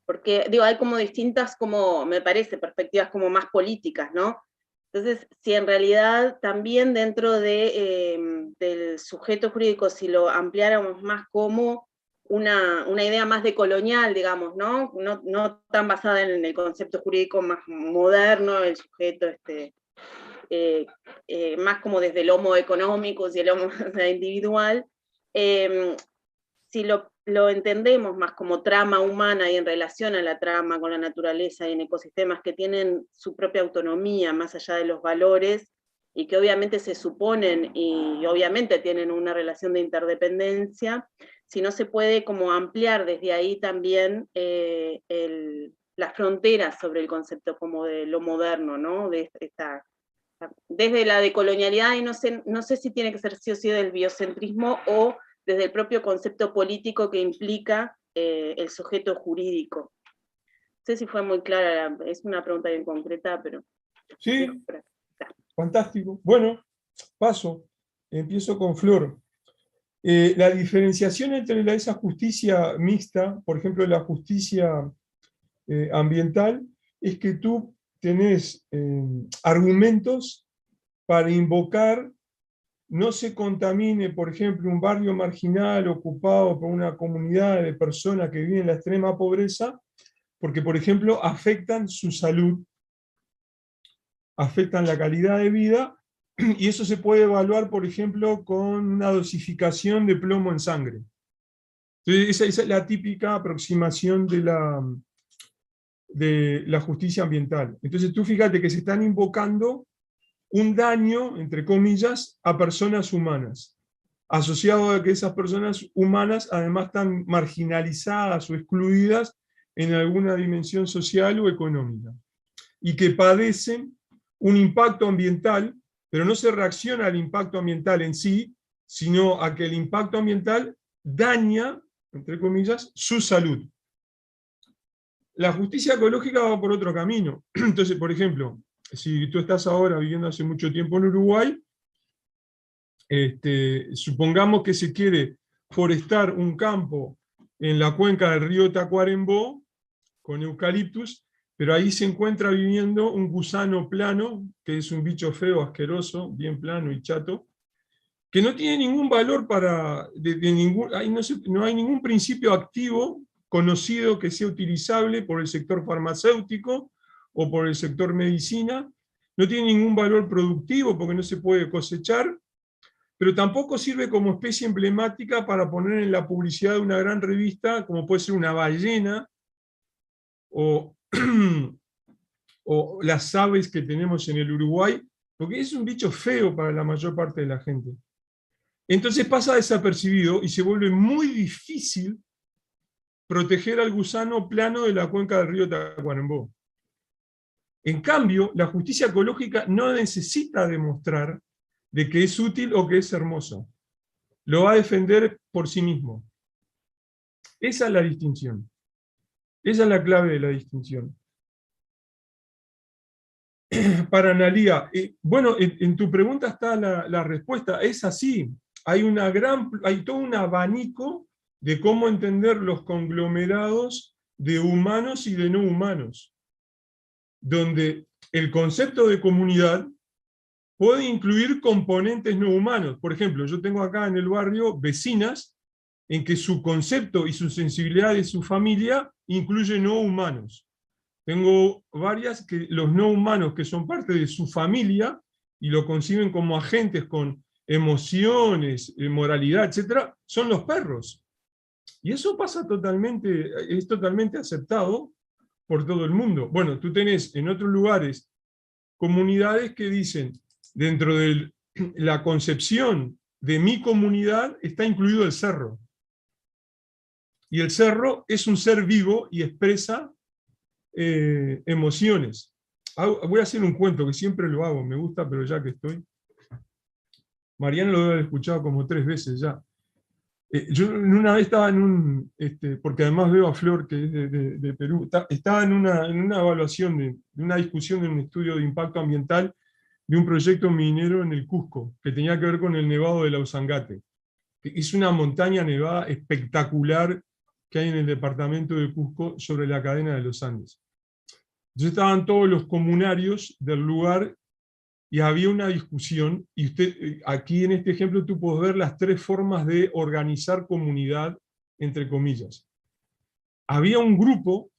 Porque, digo, hay como distintas, como, me parece, perspectivas como más políticas, ¿no? Entonces, si en realidad también dentro del sujeto jurídico, si lo ampliáramos más como una idea más decolonial, digamos, ¿no? No tan basada en el concepto jurídico más moderno, el sujeto, más como desde el homo económico y el homo individual, si lo entendemos más como trama humana y en relación a la trama con la naturaleza y en ecosistemas que tienen su propia autonomía más allá de los valores y que obviamente se suponen y obviamente tienen una relación de interdependencia, si no se puede como ampliar desde ahí también las fronteras sobre el concepto como de lo moderno, ¿no? Desde la decolonialidad, y no sé si tiene que ser sí o sí del biocentrismo o desde el propio concepto político que implica el sujeto jurídico. No sé si fue muy clara, es una pregunta bien concreta, pero... Sí, fantástico. Bueno, paso, empiezo con Flor. La diferenciación entre esa justicia mixta, por ejemplo, la justicia ambiental, es que tú tenés argumentos para invocar no se contamine, por ejemplo, un barrio marginal ocupado por una comunidad de personas que viven en la extrema pobreza, porque, por ejemplo, afectan su salud, afectan la calidad de vida, y eso se puede evaluar, por ejemplo, con una dosificación de plomo en sangre. Entonces, esa es la típica aproximación de la justicia ambiental. Entonces, tú fíjate que se están invocando un daño, entre comillas, a personas humanas, asociado a que esas personas humanas además están marginalizadas o excluidas en alguna dimensión social o económica, y que padecen un impacto ambiental, pero no se reacciona al impacto ambiental en sí, sino a que el impacto ambiental daña, entre comillas, su salud. La justicia ecológica va por otro camino. Entonces, por ejemplo, si tú estás ahora viviendo hace mucho tiempo en Uruguay, supongamos que se quiere forestar un campo en la cuenca del río Tacuarembó con eucaliptus, pero ahí se encuentra viviendo un gusano plano, que es un bicho feo, asqueroso, bien plano y chato, que no tiene ningún valor no hay ningún principio activo conocido que sea utilizable por el sector farmacéutico o por el sector medicina, no tiene ningún valor productivo porque no se puede cosechar, pero tampoco sirve como especie emblemática para poner en la publicidad de una gran revista, como puede ser una ballena, o, o las aves que tenemos en el Uruguay, porque es un bicho feo para la mayor parte de la gente. Entonces pasa desapercibido y se vuelve muy difícil proteger al gusano plano de la cuenca del río Tacuarembó. En cambio, la justicia ecológica no necesita demostrar de que es útil o que es hermoso. Lo va a defender por sí mismo. Esa es la distinción. Esa es la clave de la distinción. Para Analía, bueno, en tu pregunta está la respuesta. Es así. Hay todo un abanico de cómo entender los conglomerados de humanos y de no humanos, donde el concepto de comunidad puede incluir componentes no humanos. Por ejemplo, yo tengo acá en el barrio vecinas en que su concepto y su sensibilidad de su familia incluye no humanos. Tengo varias que los no humanos que son parte de su familia y lo conciben como agentes con emociones, moralidad, etc., son los perros. Y eso pasa es totalmente aceptado por todo el mundo. Bueno, tú tenés en otros lugares comunidades que dicen, dentro de la concepción de mi comunidad está incluido el cerro. Y el cerro es un ser vivo y expresa emociones. Voy a hacer un cuento, que siempre lo hago, me gusta, pero ya que estoy. Mariana lo debe haber escuchado como 3 veces ya. Yo una vez estaba en un, porque además veo a Flor, que es de Perú, estaba en una evaluación, de una discusión de un estudio de impacto ambiental de un proyecto minero en el Cusco, que tenía que ver con el nevado de la Usangate. Es una montaña nevada espectacular que hay en el departamento de Cusco sobre la cadena de los Andes. Entonces estaban todos los comunarios del lugar y había una discusión, y aquí en este ejemplo tú puedes ver las 3 formas de organizar comunidad, entre comillas. Había un grupo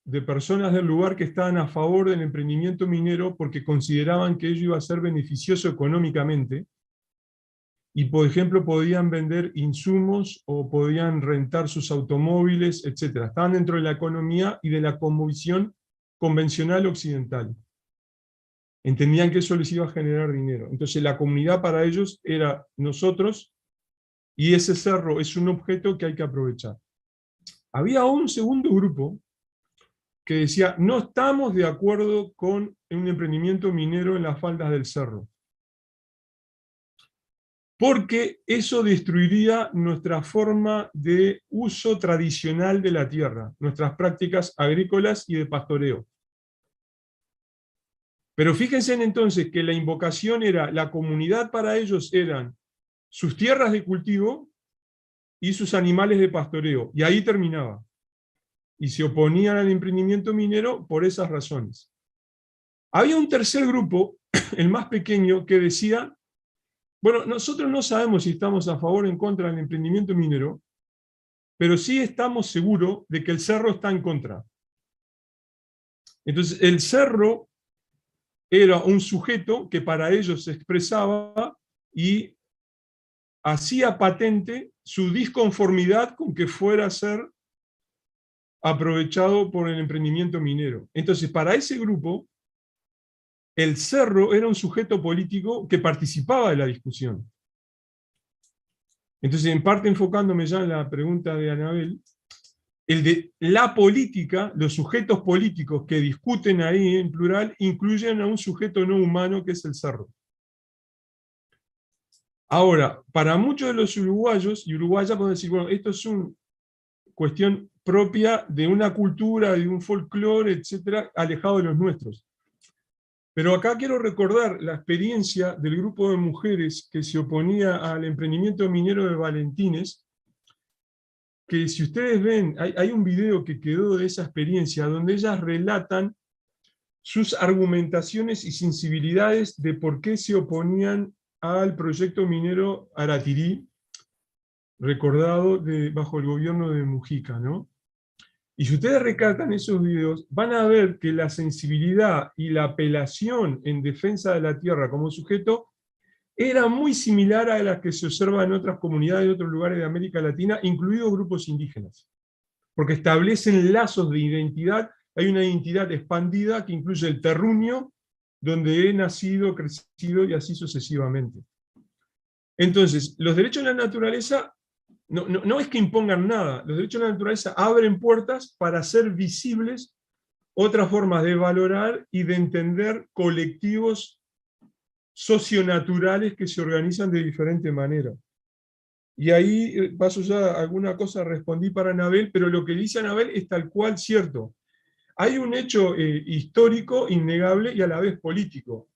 de personas del lugar que estaban a favor del emprendimiento minero porque consideraban que ello iba a ser beneficioso económicamente, y por ejemplo podían vender insumos o podían rentar sus automóviles, etc. Estaban dentro de la economía y de la cosmovisión convencional occidental. Entendían que eso les iba a generar dinero. Entonces la comunidad para ellos era nosotros, y ese cerro es un objeto que hay que aprovechar. Había un segundo grupo que decía, no estamos de acuerdo con un emprendimiento minero en las faldas del cerro, porque eso destruiría nuestra forma de uso tradicional de la tierra, nuestras prácticas agrícolas y de pastoreo. Pero fíjense entonces que la invocación era, la comunidad para ellos eran sus tierras de cultivo y sus animales de pastoreo, y ahí terminaba. Y se oponían al emprendimiento minero por esas razones. Había un tercer grupo, el más pequeño, que decía, bueno, nosotros no sabemos si estamos a favor o en contra del emprendimiento minero, pero sí estamos seguros de que el cerro está en contra. Entonces, el cerro era un sujeto que para ellos se expresaba y hacía patente su disconformidad con que fuera a ser aprovechado por el emprendimiento minero. Entonces, para ese grupo, el cerro era un sujeto político que participaba de la discusión. Entonces, en parte enfocándome ya en la pregunta de Anabel, el de la política, los sujetos políticos que discuten ahí en plural, incluyen a un sujeto no humano que es el cerro. Ahora, para muchos de los uruguayos y uruguayas pueden decir, bueno, esto es una cuestión propia de una cultura, de un folclore, etcétera, alejado de los nuestros. Pero acá quiero recordar la experiencia del grupo de mujeres que se oponía al emprendimiento minero de Valentines, que si ustedes ven, hay un video que quedó de esa experiencia, donde ellas relatan sus argumentaciones y sensibilidades de por qué se oponían al proyecto minero Aratirí, recordado bajo el gobierno de Mujica, ¿no? Y si ustedes recatan esos videos, van a ver que la sensibilidad y la apelación en defensa de la tierra como sujeto era muy similar a la que se observa en otras comunidades de otros lugares de América Latina, incluidos grupos indígenas. Porque establecen lazos de identidad, hay una identidad expandida que incluye el terruño, donde he nacido, crecido y así sucesivamente. Entonces, los derechos de la naturaleza no es que impongan nada, los derechos de la naturaleza abren puertas para hacer visibles otras formas de valorar y de entender colectivos socionaturales que se organizan de diferente manera. Y ahí paso ya alguna cosa, respondí para Anabel, pero lo que dice Anabel es tal cual cierto. Hay un hecho histórico, innegable y a la vez político.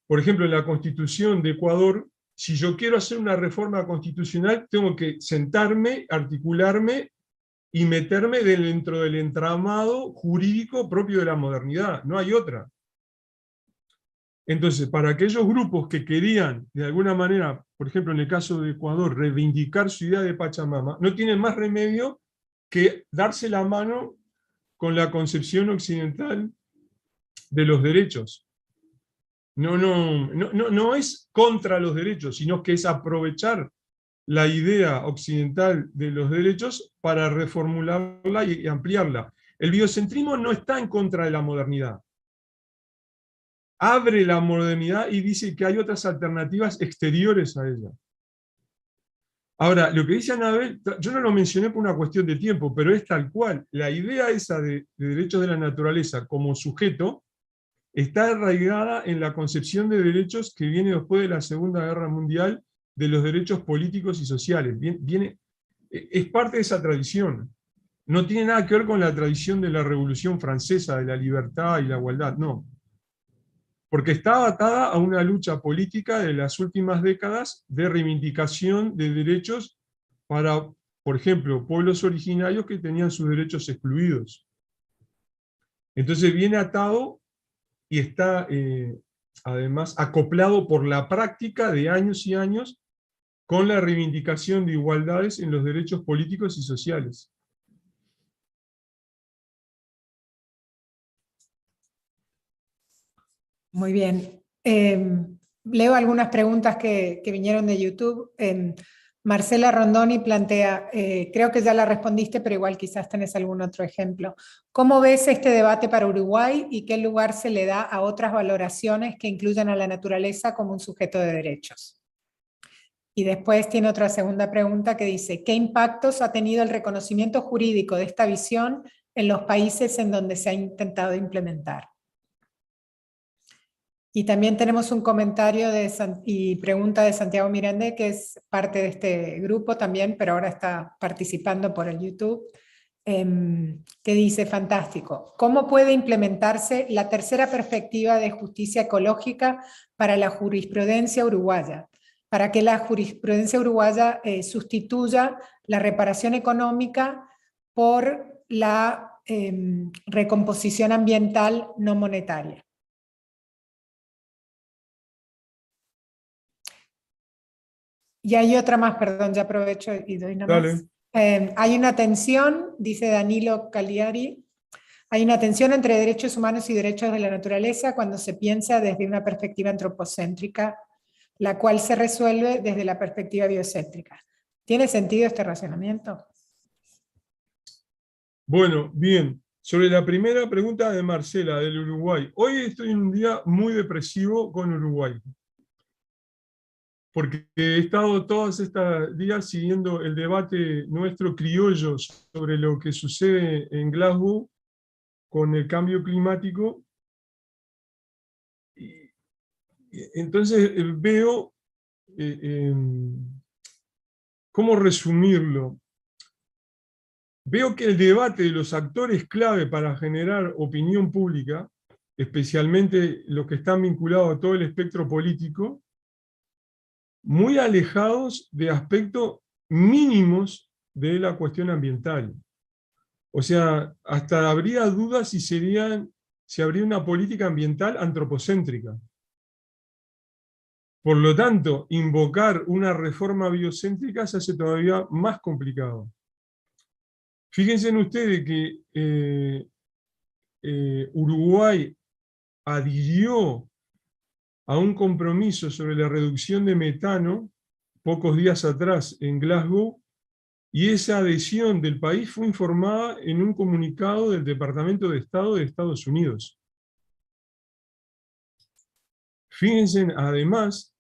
Por ejemplo, en la Constitución de Ecuador, si yo quiero hacer una reforma constitucional, tengo que sentarme, articularme y meterme dentro del entramado jurídico propio de la modernidad. No hay otra. Entonces, para aquellos grupos que querían, de alguna manera, por ejemplo, en el caso de Ecuador, reivindicar su idea de Pachamama, no tienen más remedio que darse la mano con la concepción occidental de los derechos. No es contra los derechos, sino que es aprovechar la idea occidental de los derechos para reformularla y ampliarla. El biocentrismo no está en contra de la modernidad. Abre la modernidad y dice que hay otras alternativas exteriores a ella. Ahora, lo que dice Anabel, yo no lo mencioné por una cuestión de tiempo, pero es tal cual. La idea esa de derechos de la naturaleza como sujeto está arraigada en la concepción de derechos que viene después de la Segunda Guerra Mundial, de los derechos políticos y sociales. Es parte de esa tradición. No tiene nada que ver con la tradición de la Revolución Francesa, de la libertad y la igualdad, no. Porque está atada a una lucha política de las últimas décadas de reivindicación de derechos para, por ejemplo, pueblos originarios que tenían sus derechos excluidos. Entonces viene atado y está además acoplado por la práctica de años y años con la reivindicación de igualdades en los derechos políticos y sociales. Muy bien. Leo algunas preguntas que vinieron de YouTube. Marcela Rondoni plantea, creo que ya la respondiste, pero igual quizás tenés algún otro ejemplo. ¿Cómo ves este debate para Uruguay y qué lugar se le da a otras valoraciones que incluyan a la naturaleza como un sujeto de derechos? Y después tiene otra segunda pregunta que dice, ¿qué impactos ha tenido el reconocimiento jurídico de esta visión en los países en donde se ha intentado implementar? Y también tenemos un comentario y pregunta de Santiago Miranda, que es parte de este grupo también, pero ahora está participando por el YouTube, que dice, fantástico, ¿cómo puede implementarse la tercera perspectiva de justicia ecológica para la jurisprudencia uruguaya? Para que la jurisprudencia uruguaya sustituya la reparación económica por la recomposición ambiental no monetaria. Y hay otra más, perdón, ya aprovecho y doy una más. Hay una tensión, dice Danilo Cagliari, hay una tensión entre derechos humanos y derechos de la naturaleza cuando se piensa desde una perspectiva antropocéntrica, la cual se resuelve desde la perspectiva biocéntrica. ¿Tiene sentido este razonamiento? Bueno, bien. Sobre la primera pregunta de Marcela, del Uruguay. Hoy estoy en un día muy depresivo con Uruguay, porque he estado todos estos días siguiendo el debate nuestro criollo sobre lo que sucede en Glasgow con el cambio climático. Y entonces veo, ¿cómo resumirlo? Veo que el debate de los actores clave para generar opinión pública, especialmente los que están vinculados a todo el espectro político, muy alejados de aspectos mínimos de la cuestión ambiental. O sea, hasta habría dudas si habría una política ambiental antropocéntrica. Por lo tanto, invocar una reforma biocéntrica se hace todavía más complicado. Fíjense en ustedes que Uruguay adhirió a un compromiso sobre la reducción de metano pocos días atrás en Glasgow, y esa adhesión del país fue informada en un comunicado del Departamento de Estado de Estados Unidos. Fíjense además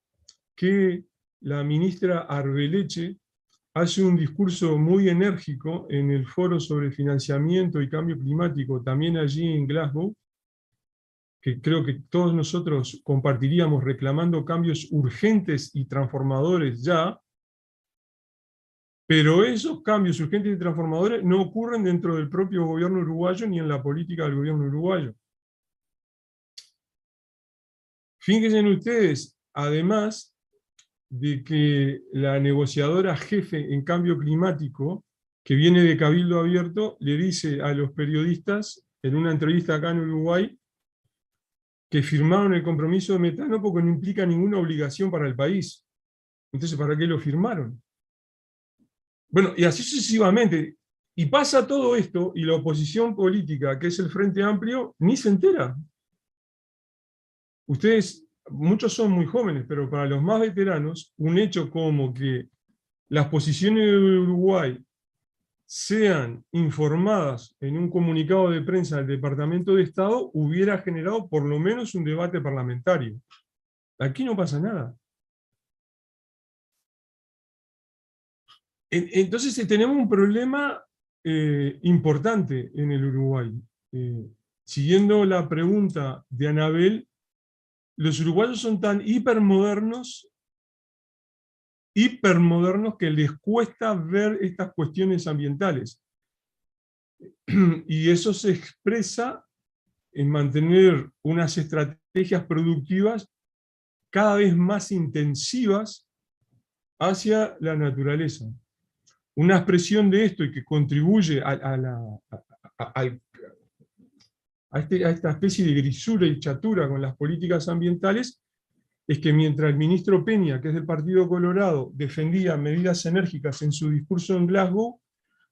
que la ministra Arbeleche hace un discurso muy enérgico en el Foro sobre Financiamiento y Cambio Climático, también allí en Glasgow, que creo que todos nosotros compartiríamos reclamando cambios urgentes y transformadores ya, pero esos cambios urgentes y transformadores no ocurren dentro del propio gobierno uruguayo ni en la política del gobierno uruguayo. Fíjense ustedes, además de que la negociadora jefe en cambio climático, que viene de Cabildo Abierto, le dice a los periodistas, en una entrevista acá en Uruguay, que firmaron el compromiso de metano porque no implica ninguna obligación para el país. Entonces, ¿para qué lo firmaron? Bueno, y así sucesivamente. Y pasa todo esto, y la oposición política, que es el Frente Amplio, ni se entera. Ustedes, muchos son muy jóvenes, pero para los más veteranos, un hecho como que las posiciones de Uruguay sean informadas en un comunicado de prensa del Departamento de Estado hubiera generado por lo menos un debate parlamentario. Aquí no pasa nada. Entonces tenemos un problema importante en el Uruguay. Siguiendo la pregunta de Anabel, los uruguayos son tan hipermodernos que les cuesta ver estas cuestiones ambientales. Y eso se expresa en mantener unas estrategias productivas cada vez más intensivas hacia la naturaleza. Una expresión de esto y que contribuye a esta especie de grisura y chatura con las políticas ambientales es que mientras el ministro Peña, que es del Partido Colorado, defendía medidas enérgicas en su discurso en Glasgow,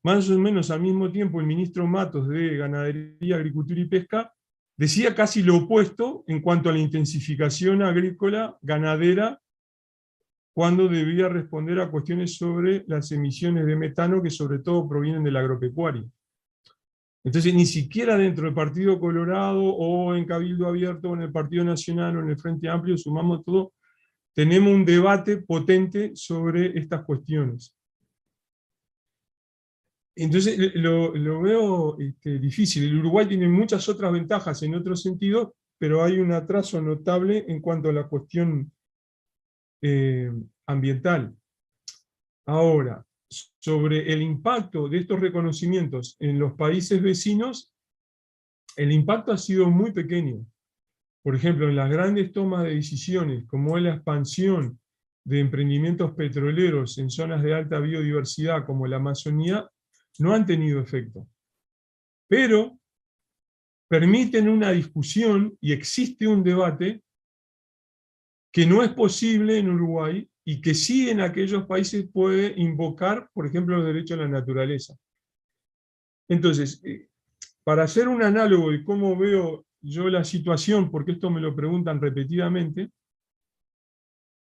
más o menos al mismo tiempo el ministro Matos de Ganadería, Agricultura y Pesca decía casi lo opuesto en cuanto a la intensificación agrícola, ganadera, cuando debía responder a cuestiones sobre las emisiones de metano que sobre todo provienen del agropecuario. Entonces ni siquiera dentro del Partido Colorado o en Cabildo Abierto o en el Partido Nacional o en el Frente Amplio, sumamos todo, tenemos un debate potente sobre estas cuestiones. Entonces lo veo difícil. El Uruguay tiene muchas otras ventajas en otros sentidos, pero hay un atraso notable en cuanto a la cuestión ambiental. Ahora, sobre el impacto de estos reconocimientos en los países vecinos, el impacto ha sido muy pequeño. Por ejemplo, en las grandes tomas de decisiones, como es la expansión de emprendimientos petroleros en zonas de alta biodiversidad como la Amazonía, no han tenido efecto. Pero permiten una discusión y existe un debate que no es posible en Uruguay y que sí en aquellos países puede invocar, por ejemplo, los derechos a la naturaleza. Entonces, para hacer un análogo de cómo veo yo la situación, porque esto me lo preguntan repetidamente,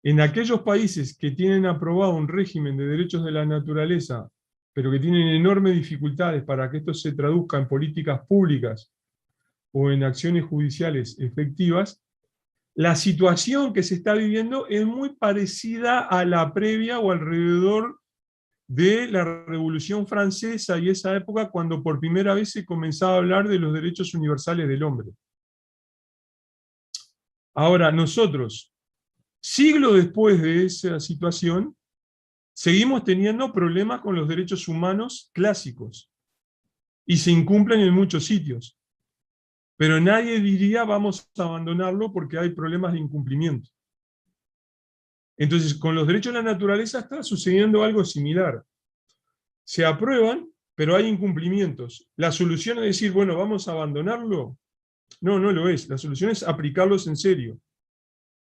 en aquellos países que tienen aprobado un régimen de derechos de la naturaleza, pero que tienen enormes dificultades para que esto se traduzca en políticas públicas o en acciones judiciales efectivas, la situación que se está viviendo es muy parecida a la previa o alrededor de la Revolución Francesa y esa época cuando por primera vez se comenzaba a hablar de los derechos universales del hombre. Ahora, nosotros, siglos después de esa situación, seguimos teniendo problemas con los derechos humanos clásicos y se incumplen en muchos sitios. Pero nadie diría vamos a abandonarlo porque hay problemas de incumplimiento. Entonces, con los derechos de la naturaleza está sucediendo algo similar. Se aprueban, pero hay incumplimientos. La solución es decir, bueno, ¿vamos a abandonarlo? No, no lo es. La solución es aplicarlos en serio.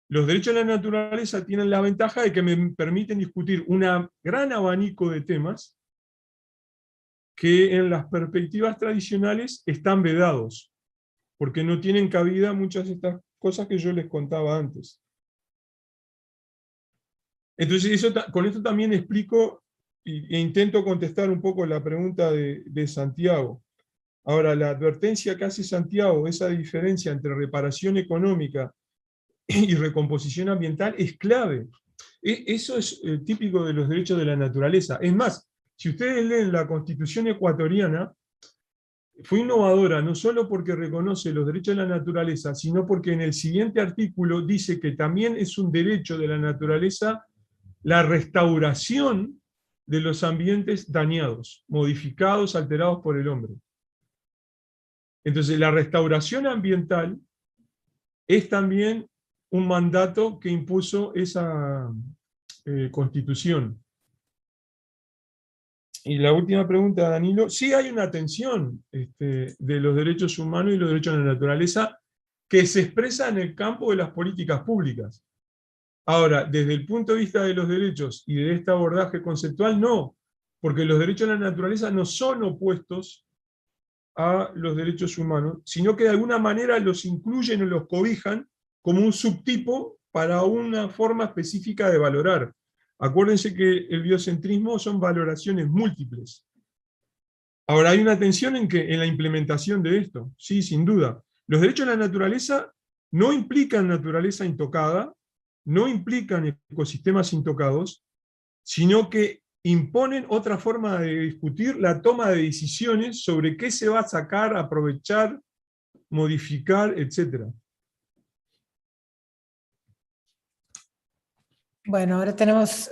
Los derechos de la naturaleza tienen la ventaja de que me permiten discutir un gran abanico de temas que en las perspectivas tradicionales están vedados, porque no tienen cabida muchas de estas cosas que yo les contaba antes. Entonces, con esto también explico e intento contestar un poco la pregunta de Santiago. Ahora, la advertencia que hace Santiago, esa diferencia entre reparación económica y recomposición ambiental, es clave. Eso es típico de los derechos de la naturaleza. Es más, si ustedes leen la Constitución ecuatoriana, fue innovadora no solo porque reconoce los derechos de la naturaleza, sino porque en el siguiente artículo dice que también es un derecho de la naturaleza la restauración de los ambientes dañados, modificados, alterados por el hombre. Entonces, la restauración ambiental es también un mandato que impuso esa Constitución. Y la última pregunta, Danilo. Sí hay una tensión de los derechos humanos y los derechos de la naturaleza que se expresa en el campo de las políticas públicas. Ahora, desde el punto de vista de los derechos y de este abordaje conceptual, no, porque los derechos de la naturaleza no son opuestos a los derechos humanos, sino que de alguna manera los incluyen o los cobijan como un subtipo para una forma específica de valorar. Acuérdense que el biocentrismo son valoraciones múltiples. Ahora, hay una tensión en la implementación de esto, sí, sin duda. Los derechos de la naturaleza no implican naturaleza intocada, no implican ecosistemas intocados, sino que imponen otra forma de discutir la toma de decisiones sobre qué se va a sacar, aprovechar, modificar, etc. Bueno, ahora tenemos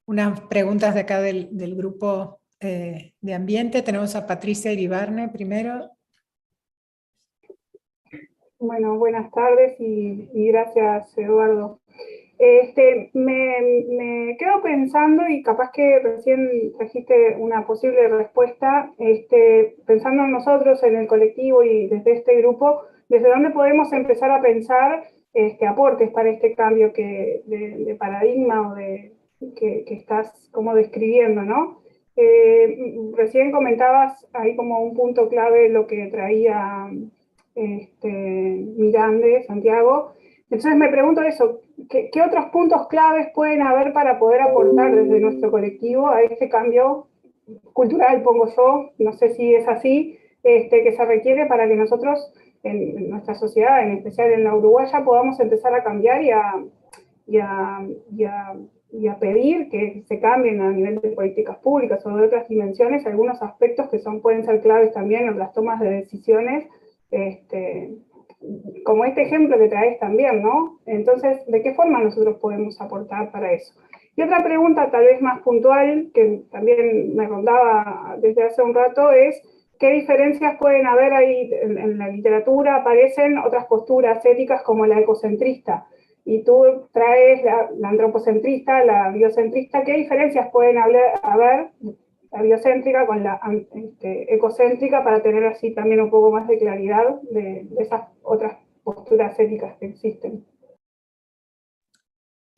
unas preguntas de acá del grupo de ambiente. Tenemos a Patricia Iribarne primero. Bueno, buenas tardes y gracias, Eduardo. Me quedo pensando, y capaz que recién trajiste una posible respuesta, pensando en nosotros, en el colectivo y desde este grupo, ¿desde dónde podemos empezar a pensar aportes para este cambio de paradigma o que estás como describiendo, ¿no? Recién comentabas ahí como un punto clave lo que traía Mirande, Santiago. Entonces me pregunto eso, ¿qué otros puntos claves pueden haber para poder aportar desde nuestro colectivo a este cambio cultural, pongo yo, no sé si es así, que se requiere para que nosotros en nuestra sociedad, en especial en la uruguaya, podamos empezar a cambiar y a pedir que se cambien a nivel de políticas públicas o de otras dimensiones algunos aspectos que pueden ser claves también en las tomas de decisiones, como este ejemplo que traes también, ¿no? Entonces, ¿de qué forma nosotros podemos aportar para eso? Y otra pregunta tal vez más puntual, que también me rondaba desde hace un rato, es ¿qué diferencias pueden haber ahí en la literatura? Aparecen otras posturas éticas como la ecocentrista, y tú traes la antropocentrista, la biocentrista. ¿Qué diferencias pueden haber la biocéntrica con la ecocéntrica, para tener así también un poco más de claridad de esas otras posturas éticas que existen?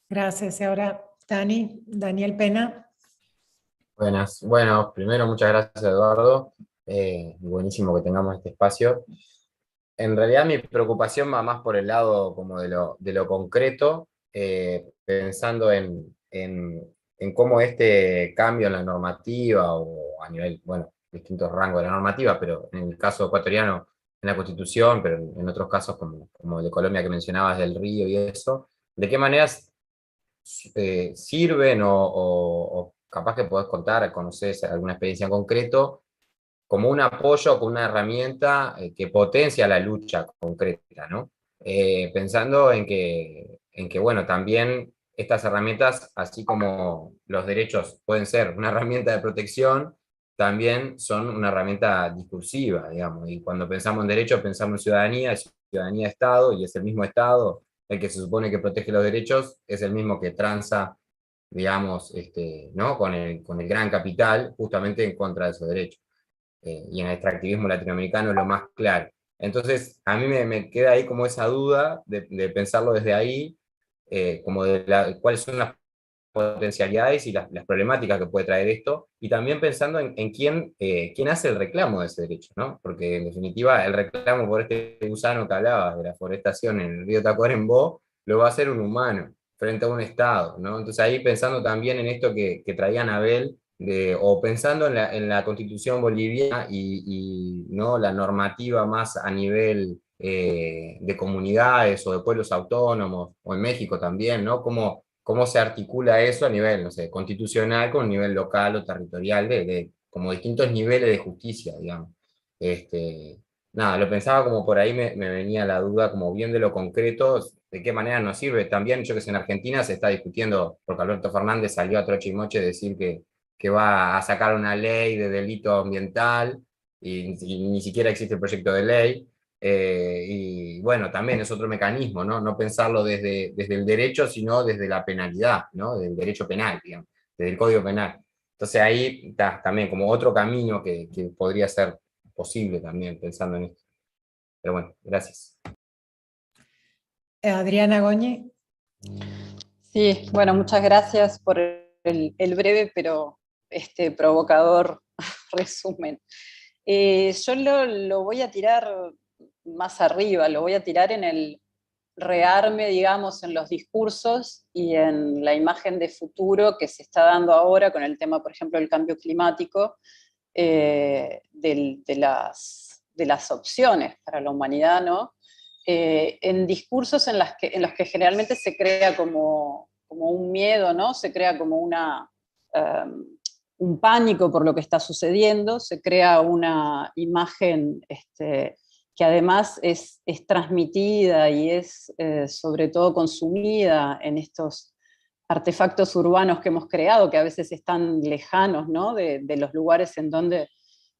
Gracias. Y ahora Daniel Pena. Buenas. Bueno, primero muchas gracias, Eduardo. Buenísimo que tengamos este espacio. En realidad mi preocupación va más por el lado como de lo concreto, pensando en cómo este cambio en la normativa o a nivel, bueno, distintos rangos de la normativa, pero en el caso ecuatoriano en la Constitución, pero en otros casos como el de Colombia que mencionabas del río y eso, ¿de qué maneras sirven o capaz que podés contar, conoces alguna experiencia en concreto, como un apoyo, como una herramienta que potencia la lucha concreta, ¿no? Pensando en que, bueno, también estas herramientas, así como los derechos pueden ser una herramienta de protección, también son una herramienta discursiva, digamos, y cuando pensamos en derechos pensamos en ciudadanía-Estado, y es el mismo Estado el que se supone que protege los derechos, es el mismo que transa, digamos, ¿no? con el gran capital, justamente en contra de esos derechos. Y en el extractivismo latinoamericano es lo más claro. Entonces, a mí me queda ahí como esa duda de pensarlo desde ahí, como cuáles son las potencialidades y las problemáticas que puede traer esto, y también pensando en quién hace el reclamo de ese derecho, ¿no? Porque en definitiva el reclamo por este gusano que hablaba de la forestación en el río Tacuarembó, lo va a hacer un humano frente a un Estado, ¿no? Entonces ahí pensando también en esto que traía Anabel, o pensando en la Constitución boliviana ¿no? la normativa más a nivel de comunidades o de pueblos autónomos, o en México también, ¿no? Cómo se articula eso a nivel, no sé, constitucional con un nivel local o territorial de como distintos niveles de justicia, digamos. Nada, lo pensaba como por ahí me venía la duda, como bien de lo concreto, de qué manera nos sirve. También, yo que sé, en Argentina se está discutiendo, porque Alberto Fernández salió a troche y moche a decir que va a sacar una ley de delito ambiental, y ni siquiera existe el proyecto de ley. Y bueno, también es otro mecanismo, ¿no? No pensarlo desde el derecho, sino desde la penalidad, ¿no? Del derecho penal, digamos, desde el Código Penal. Entonces ahí está también como otro camino que podría ser posible también, pensando en esto. Pero bueno, gracias. Adriana Goñi. Sí, bueno, muchas gracias por el breve pero provocador resumen. Yo lo voy a tirar más arriba, lo voy a tirar en el rearme, digamos, en los discursos y en la imagen de futuro que se está dando ahora con el tema, por ejemplo, del cambio climático, de las opciones para la humanidad, ¿no? En discursos en los que generalmente se crea como un miedo, ¿no? Se crea como un pánico por lo que está sucediendo, se crea una imagen que además es transmitida y es sobre todo consumida en estos artefactos urbanos que hemos creado, que a veces están lejanos, ¿no?, de los lugares en donde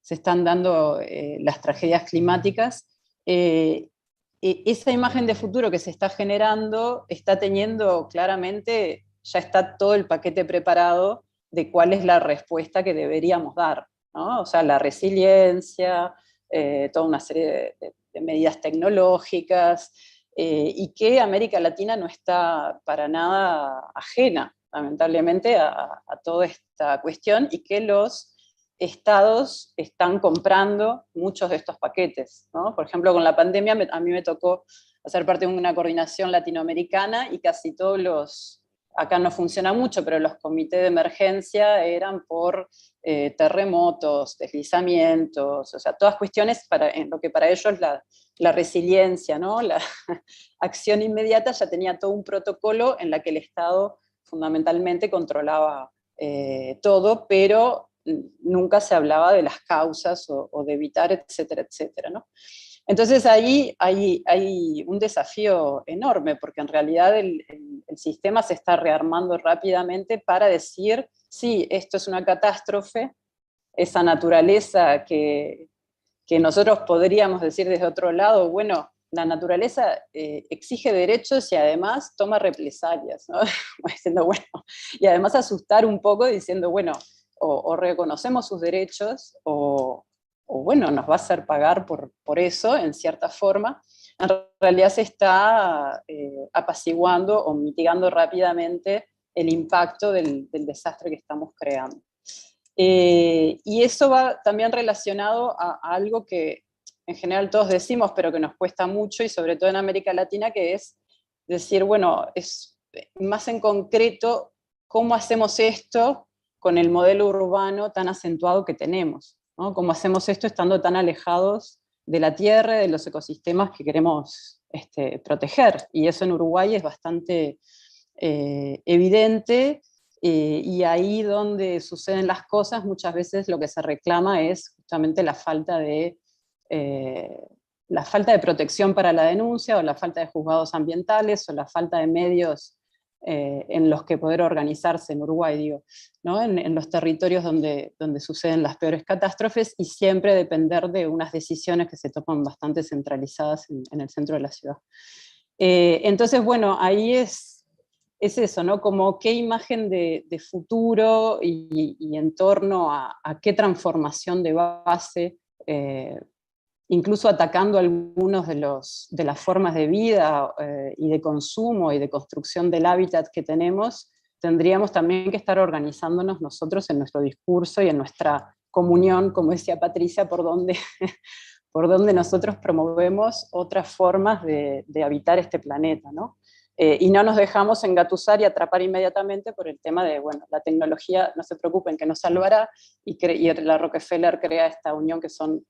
se están dando las tragedias climáticas. Esa imagen de futuro que se está generando está teniendo claramente, ya está todo el paquete preparado de cuál es la respuesta que deberíamos dar, ¿no? O sea, la resiliencia, toda una serie de medidas tecnológicas, y que América Latina no está para nada ajena, lamentablemente, a toda esta cuestión, y que los estados están comprando muchos de estos paquetes, ¿no? Por ejemplo, con la pandemia a mí me tocó hacer parte de una coordinación latinoamericana y casi todos los, acá no funciona mucho, pero los comités de emergencia eran por terremotos, deslizamientos, o sea, todas cuestiones en lo que para ellos la resiliencia, ¿no?, la acción inmediata ya tenía todo un protocolo en la que el Estado fundamentalmente controlaba todo, pero nunca se hablaba de las causas o de evitar, etcétera, etcétera, ¿no? Entonces ahí hay un desafío enorme, porque en realidad el sistema se está rearmando rápidamente para decir, sí, esto es una catástrofe, esa naturaleza que nosotros podríamos decir desde otro lado, bueno, la naturaleza exige derechos y además toma represalias, ¿no? Diciendo, bueno, y además asustar un poco diciendo, bueno, o reconocemos sus derechos o bueno, nos va a hacer pagar por eso, en cierta forma. En realidad se está apaciguando o mitigando rápidamente el impacto del desastre que estamos creando. Y eso va también relacionado a algo que en general todos decimos, pero que nos cuesta mucho, y sobre todo en América Latina, que es decir, bueno, es más en concreto, ¿cómo hacemos esto con el modelo urbano tan acentuado que tenemos, ¿no? ¿Cómo hacemos esto estando tan alejados de la tierra, de los ecosistemas que queremos proteger? Y eso en Uruguay es bastante evidente, y ahí donde suceden las cosas muchas veces lo que se reclama es justamente la falta de protección para la denuncia, o la falta de juzgados ambientales, o la falta de medios en los que poder organizarse en Uruguay, digo, ¿no? En los territorios donde suceden las peores catástrofes, y siempre depender de unas decisiones que se toman bastante centralizadas en el centro de la ciudad. Entonces, bueno, ahí es eso, ¿no? Como qué imagen de futuro y en torno a qué transformación de base, incluso atacando algunos de las formas de vida y de consumo y de construcción del hábitat que tenemos, tendríamos también que estar organizándonos nosotros en nuestro discurso y en nuestra comunión, como decía Patricia, por donde nosotros promovemos otras formas de habitar este planeta, ¿no? Y no nos dejamos engatusar y atrapar inmediatamente por el tema de, bueno, la tecnología, no se preocupen, que nos salvará, y la Rockefeller crea esta unión que son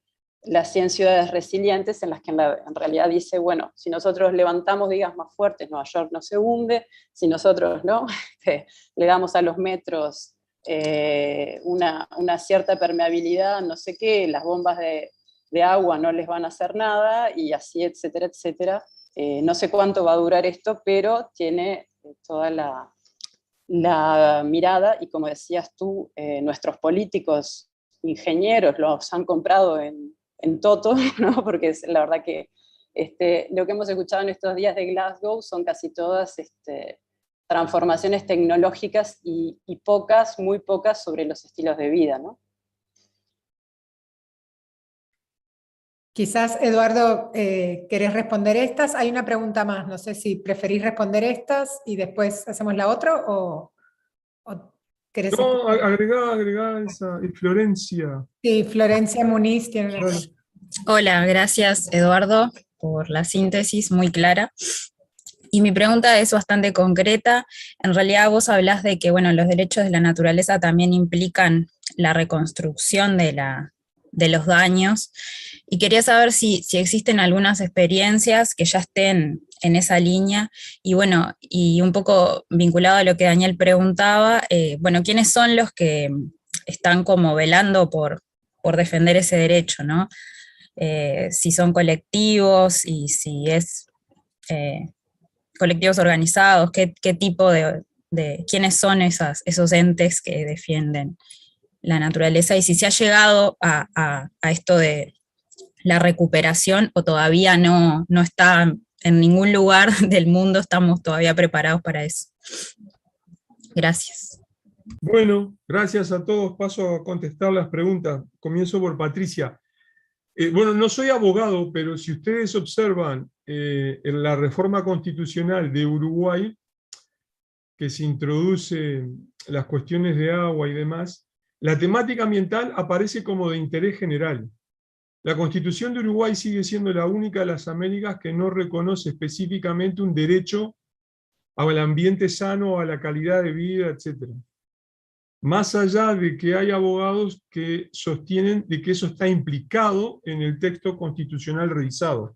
las 100 ciudades resilientes, en las que en realidad dice, bueno, si nosotros levantamos digas más fuertes, Nueva York no se hunde, si nosotros no le damos a los metros una cierta permeabilidad, no sé qué, las bombas de agua no les van a hacer nada, y así, etcétera, etcétera. No sé cuánto va a durar esto, pero tiene toda la mirada, y como decías tú, nuestros políticos, ingenieros, los han comprado en toto, ¿no? Porque es la verdad que lo que hemos escuchado en estos días de Glasgow son casi todas transformaciones tecnológicas y muy pocas sobre los estilos de vida, ¿no? Quizás, Eduardo, ¿querés responder estas? Hay una pregunta más, no sé si preferís responder estas y después hacemos la otra, o querés... No, agregá esa, y Florencia. Sí, Florencia Muniz tiene una... Hola, gracias Eduardo por la síntesis muy clara. Y mi pregunta es bastante concreta. En realidad vos hablás de que, bueno, los derechos de la naturaleza también implican la reconstrucción de de los daños. Y quería saber si existen algunas experiencias que ya estén en esa línea, y bueno, y un poco vinculado a lo que Daniel preguntaba, bueno, ¿quiénes son los que están como velando por defender ese derecho, ¿no? Si son colectivos y si es colectivos organizados, qué tipo de quiénes son esos entes que defienden la naturaleza, y si se ha llegado a esto de la recuperación o todavía no está en ningún lugar del mundo, estamos todavía preparados para eso. Gracias. Bueno, gracias a todos. Paso a contestar las preguntas. Comienzo por Patricia. Bueno, no soy abogado, pero si ustedes observan en la reforma constitucional de Uruguay, que se introduce las cuestiones de agua y demás, la temática ambiental aparece como de interés general. La Constitución de Uruguay sigue siendo la única de las Américas que no reconoce específicamente un derecho al ambiente sano, a la calidad de vida, etc. Más allá de que hay abogados que sostienen de que eso está implicado en el texto constitucional revisado.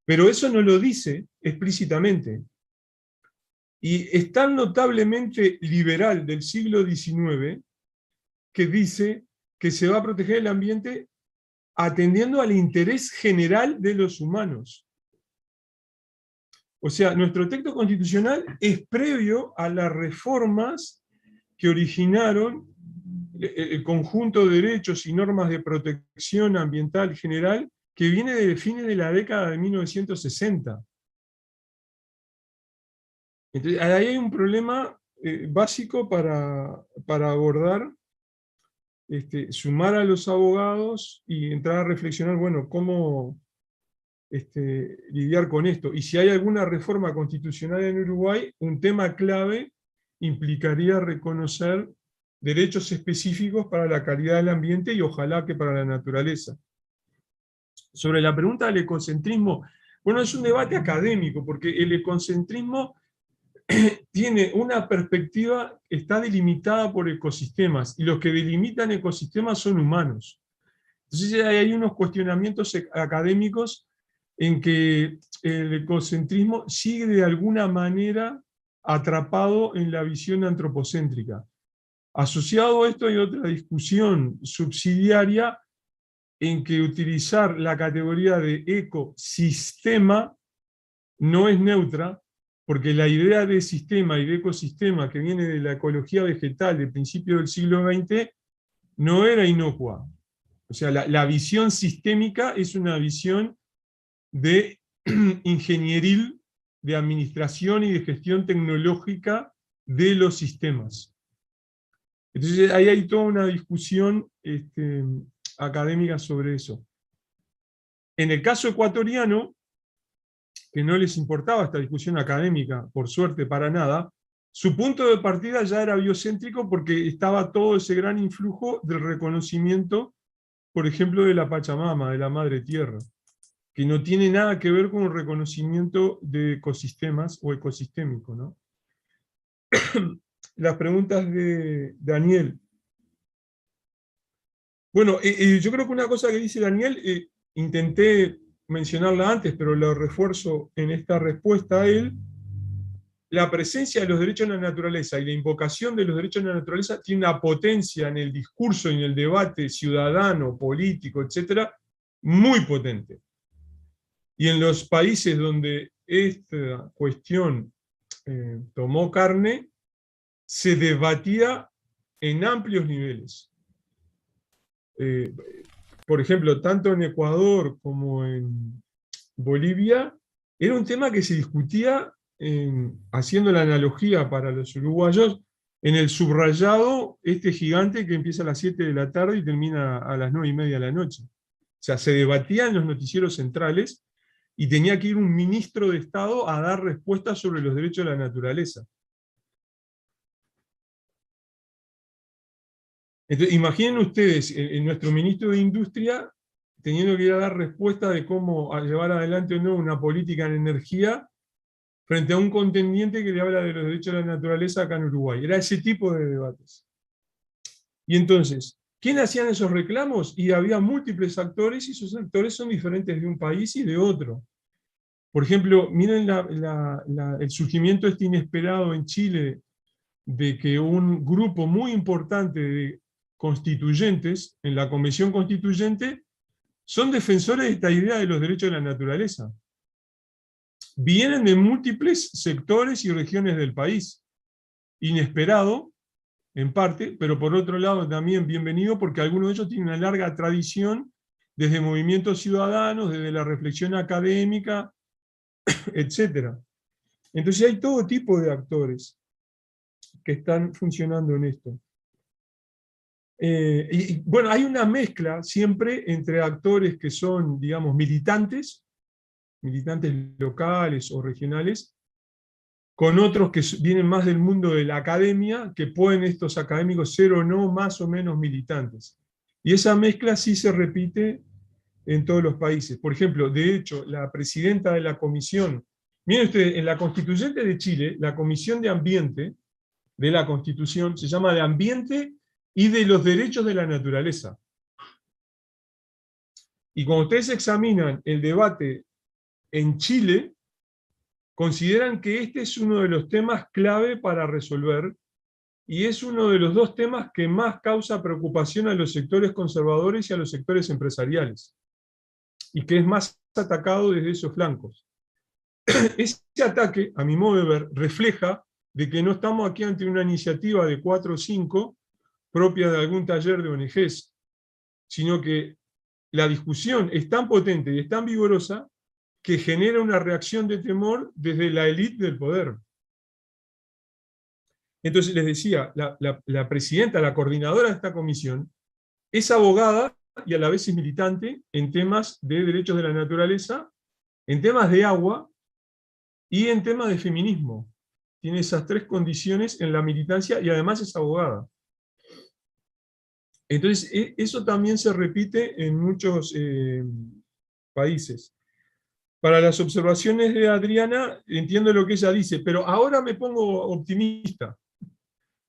Pero eso no lo dice explícitamente. Y es tan notablemente liberal del siglo XIX que dice que se va a proteger el ambiente atendiendo al interés general de los humanos. O sea, nuestro texto constitucional es previo a las reformas que originaron el conjunto de derechos y normas de protección ambiental general que viene de fines de la década de 1960. Entonces, ahí hay un problema básico para abordar, sumar a los abogados y entrar a reflexionar, bueno, cómo lidiar con esto. Y si hay alguna reforma constitucional en Uruguay, un tema clave implicaría reconocer derechos específicos para la calidad del ambiente y ojalá que para la naturaleza. Sobre la pregunta del ecocentrismo, bueno, es un debate académico, porque el ecocentrismo tiene una perspectiva, está delimitada por ecosistemas, y los que delimitan ecosistemas son humanos. Entonces hay unos cuestionamientos académicos en que el ecocentrismo sigue de alguna manera atrapado en la visión antropocéntrica. Asociado a esto hay otra discusión subsidiaria en que utilizar la categoría de ecosistema no es neutra, porque la idea de sistema y de ecosistema que viene de la ecología vegetal de principios del siglo XX no era inocua. O sea, la visión sistémica es una visión de ingenieril, de administración y de gestión tecnológica de los sistemas. Entonces ahí hay toda una discusión académica sobre eso. En el caso ecuatoriano, que no les importaba esta discusión académica, por suerte para nada, su punto de partida ya era biocéntrico porque estaba todo ese gran influjo del reconocimiento, por ejemplo, de la Pachamama, de la Madre Tierra, que no tiene nada que ver con el reconocimiento de ecosistemas o ecosistémico, ¿no? Las preguntas de Daniel. Bueno, yo creo que una cosa que dice Daniel, intenté mencionarla antes, pero lo refuerzo en esta respuesta a él. La presencia de los derechos en la naturaleza y la invocación de los derechos en la naturaleza tiene una potencia en el discurso y en el debate ciudadano, político, etcétera, muy potente. Y en los países donde esta cuestión tomó carne, se debatía en amplios niveles. Por ejemplo, tanto en Ecuador como en Bolivia, era un tema que se discutía, haciendo la analogía para los uruguayos, en el subrayado, este gigante que empieza a las 7 de la tarde y termina a las 9:30 de la noche. O sea, se debatía en los noticieros centrales y tenía que ir un ministro de Estado a dar respuestas sobre los derechos de la naturaleza. Entonces, imaginen ustedes, nuestro ministro de Industria teniendo que ir a dar respuesta de cómo llevar adelante o no una política en energía frente a un contendiente que le habla de los derechos de la naturaleza acá en Uruguay. Era ese tipo de debates. Y entonces, ¿Quién hacían esos reclamos? Y había múltiples actores, y esos actores son diferentes de un país y de otro. Por ejemplo, miren el surgimiento inesperado en Chile de que un grupo muy importante de constituyentes en la Convención Constituyente son defensores de esta idea de los derechos de la naturaleza. Vienen de múltiples sectores y regiones del país. Inesperado, en parte, pero por otro lado también bienvenido, porque algunos de ellos tienen una larga tradición desde movimientos ciudadanos, desde la reflexión académica, etc. Entonces hay todo tipo de actores que están funcionando en esto. Y bueno, hay una mezcla siempre entre actores que son, digamos, militantes locales o regionales, con otros que vienen más del mundo de la academia, que pueden estos académicos ser o no más o menos militantes. Y esa mezcla sí se repite en todos los países. Por ejemplo, de hecho, la presidenta de la comisión, miren ustedes, en la Constituyente de Chile, la Comisión de Ambiente de la Constitución se llama de Ambiente y de los Derechos de la Naturaleza. Y cuando ustedes examinan el debate en Chile, consideran que este es uno de los temas clave para resolver, y es uno de los dos temas que más causa preocupación a los sectores conservadores y a los sectores empresariales, y que es más atacado desde esos flancos. Ese ataque, a mi modo de ver, refleja de que no estamos aquí ante una iniciativa de 4 o 5 propia de algún taller de ONGs, sino que la discusión es tan potente y es tan vigorosa que genera una reacción de temor desde la élite del poder. Entonces les decía, la presidenta, la coordinadora de esta comisión, es abogada y a la vez es militante en temas de derechos de la naturaleza, en temas de agua y en temas de feminismo. Tiene esas 3 condiciones en la militancia y además es abogada. Entonces, eso también se repite en muchos países. Para las observaciones de Adriana, entiendo lo que ella dice, pero ahora me pongo optimista.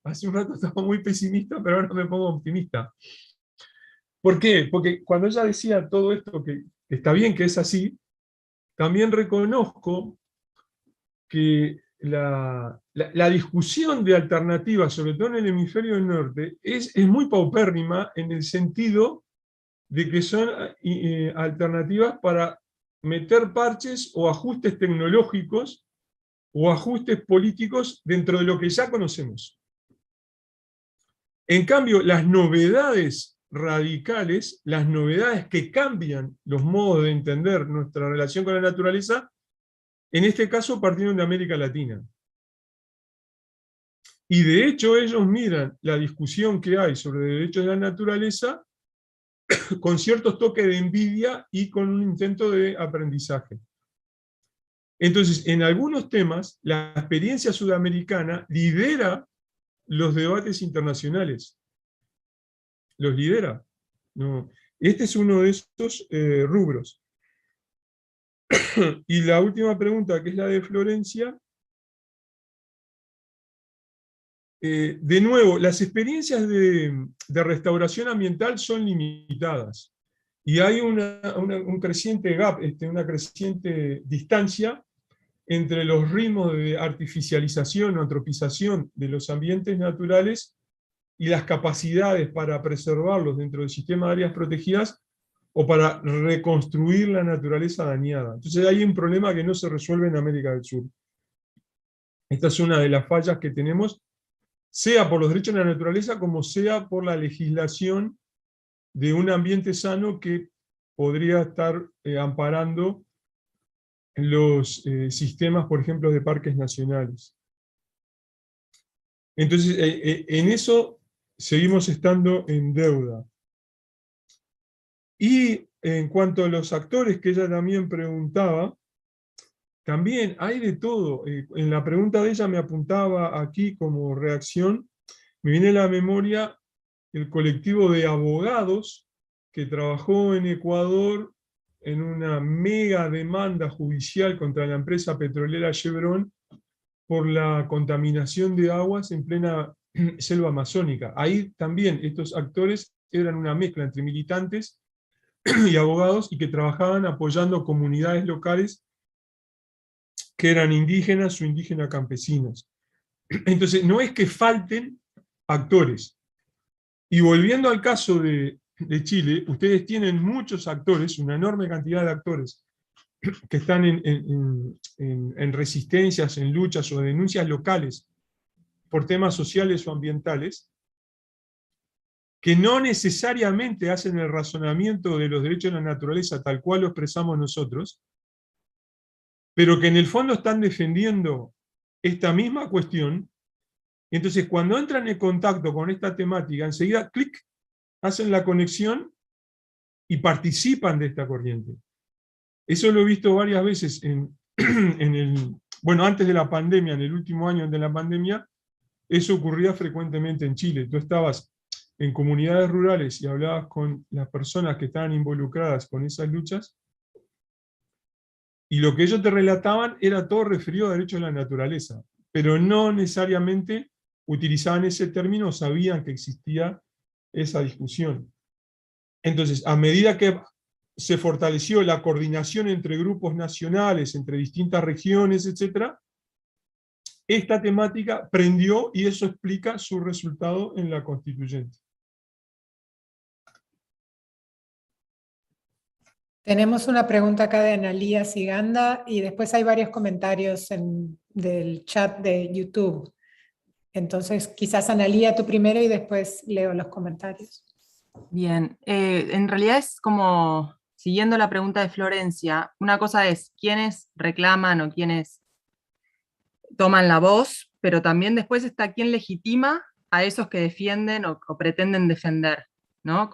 Hace un rato estaba muy pesimista, pero ahora me pongo optimista. ¿Por qué? Porque cuando ella decía todo esto, que está bien que es así, también reconozco que la discusión de alternativas, sobre todo en el hemisferio del norte, es muy paupérrima en el sentido de que son alternativas para meter parches o ajustes tecnológicos o ajustes políticos dentro de lo que ya conocemos. En cambio, las novedades radicales, las novedades que cambian los modos de entender nuestra relación con la naturaleza, en este caso partieron de América Latina. Y de hecho ellos miran la discusión que hay sobre derechos de la naturaleza con ciertos toques de envidia y con un intento de aprendizaje. Entonces, en algunos temas, la experiencia sudamericana lidera los debates internacionales. Los lidera. No. Este es uno de estos rubros. Y la última pregunta, que es la de Florencia. De nuevo, las experiencias de restauración ambiental son limitadas. Y hay un creciente gap, una creciente distancia entre los ritmos de artificialización o antropización de los ambientes naturales y las capacidades para preservarlos dentro del sistema de áreas protegidas o para reconstruir la naturaleza dañada. Entonces hay un problema que no se resuelve en América del Sur. Esta es una de las fallas que tenemos, sea por los derechos de la naturaleza como sea por la legislación de un ambiente sano que podría estar amparando los sistemas, por ejemplo, de parques nacionales. Entonces, en eso seguimos estando en deuda. Y en cuanto a los actores que ella también preguntaba, también hay de todo. En la pregunta de ella me apuntaba aquí como reacción, me viene a la memoria el colectivo de abogados que trabajó en Ecuador en una mega demanda judicial contra la empresa petrolera Chevron por la contaminación de aguas en plena selva amazónica. Ahí también estos actores eran una mezcla entre militantes y abogados y que trabajaban apoyando comunidades locales que eran indígenas o indígenas campesinos. Entonces, no es que falten actores. Y volviendo al caso de Chile, ustedes tienen muchos actores, una enorme cantidad de actores, que están en resistencias, en luchas o denuncias locales por temas sociales o ambientales, que no necesariamente hacen el razonamiento de los derechos de la naturaleza tal cual lo expresamos nosotros, pero que en el fondo están defendiendo esta misma cuestión. Entonces, cuando entran en contacto con esta temática, enseguida, clic, hacen la conexión y participan de esta corriente. Eso lo he visto varias veces antes de la pandemia, en el último año de la pandemia, eso ocurría frecuentemente en Chile. Tú estabas en comunidades rurales y hablabas con las personas que estaban involucradas con esas luchas, y lo que ellos te relataban era todo referido a derechos de la naturaleza, pero no necesariamente utilizaban ese término o sabían que existía esa discusión. Entonces, a medida que se fortaleció la coordinación entre grupos nacionales, entre distintas regiones, etc., esta temática prendió y eso explica su resultado en la constituyente. Tenemos una pregunta acá de Analía Siganda y después hay varios comentarios del chat de YouTube. Entonces, quizás Analía tú primero y después leo los comentarios. Bien, en realidad es como, siguiendo la pregunta de Florencia, una cosa es quiénes reclaman o quiénes toman la voz, pero también después está quién legitima a esos que defienden o pretenden defender, ¿no?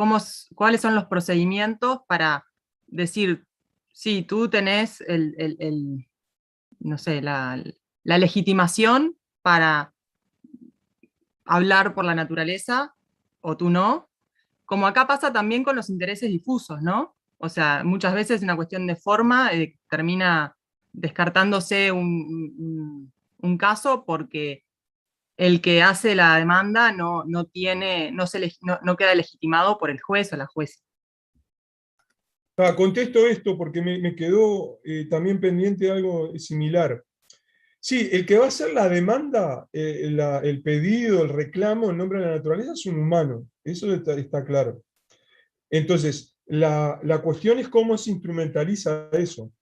¿Cuáles son los procedimientos para decir, sí, tú tenés no sé, la legitimación para hablar por la naturaleza, o tú no? Como acá pasa también con los intereses difusos, ¿no? O sea, muchas veces es una cuestión de forma, termina descartándose un caso porque el que hace la demanda no queda legitimado por el juez o la jueza. Contesto esto porque me quedó también pendiente algo similar. Sí, el que va a hacer la demanda, el pedido, el reclamo en nombre de la naturaleza es un humano, eso está claro. Entonces, la cuestión es cómo se instrumentaliza eso.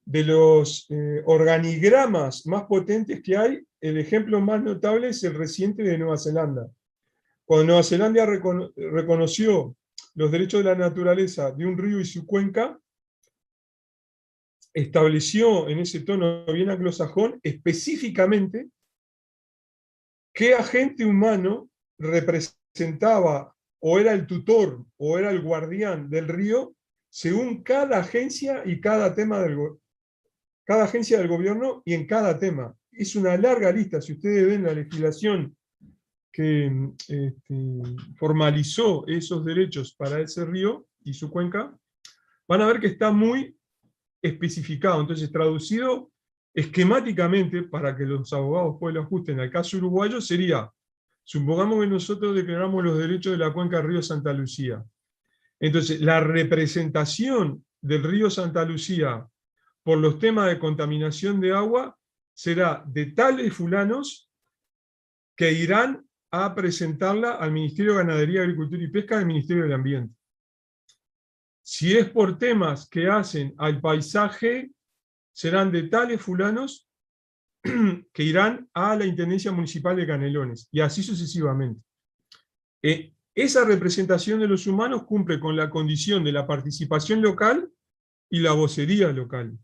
De los organigramas más potentes que hay, el ejemplo más notable es el reciente de Nueva Zelanda. Cuando Nueva Zelanda reconoció los derechos de la naturaleza de un río y su cuenca, estableció en ese tono bien anglosajón específicamente qué agente humano representaba o era el tutor o era el guardián del río según cada agencia y cada agencia del gobierno y en cada tema. Es una larga lista. Si ustedes ven la legislación que formalizó esos derechos para ese río y su cuenca, van a ver que está muy especificado. Entonces, traducido esquemáticamente, para que los abogados pues lo ajusten al caso uruguayo, sería, supongamos que nosotros declaramos los derechos de la cuenca del río Santa Lucía. Entonces, la representación del río Santa Lucía por los temas de contaminación de agua será de tales fulanos que irán a presentarla al Ministerio de Ganadería, Agricultura y Pesca del Ministerio del Ambiente. Si es por temas que hacen al paisaje, serán de tales fulanos que irán a la Intendencia Municipal de Canelones, y así sucesivamente. Esa representación de los humanos cumple con la condición de la participación local y la vocería local.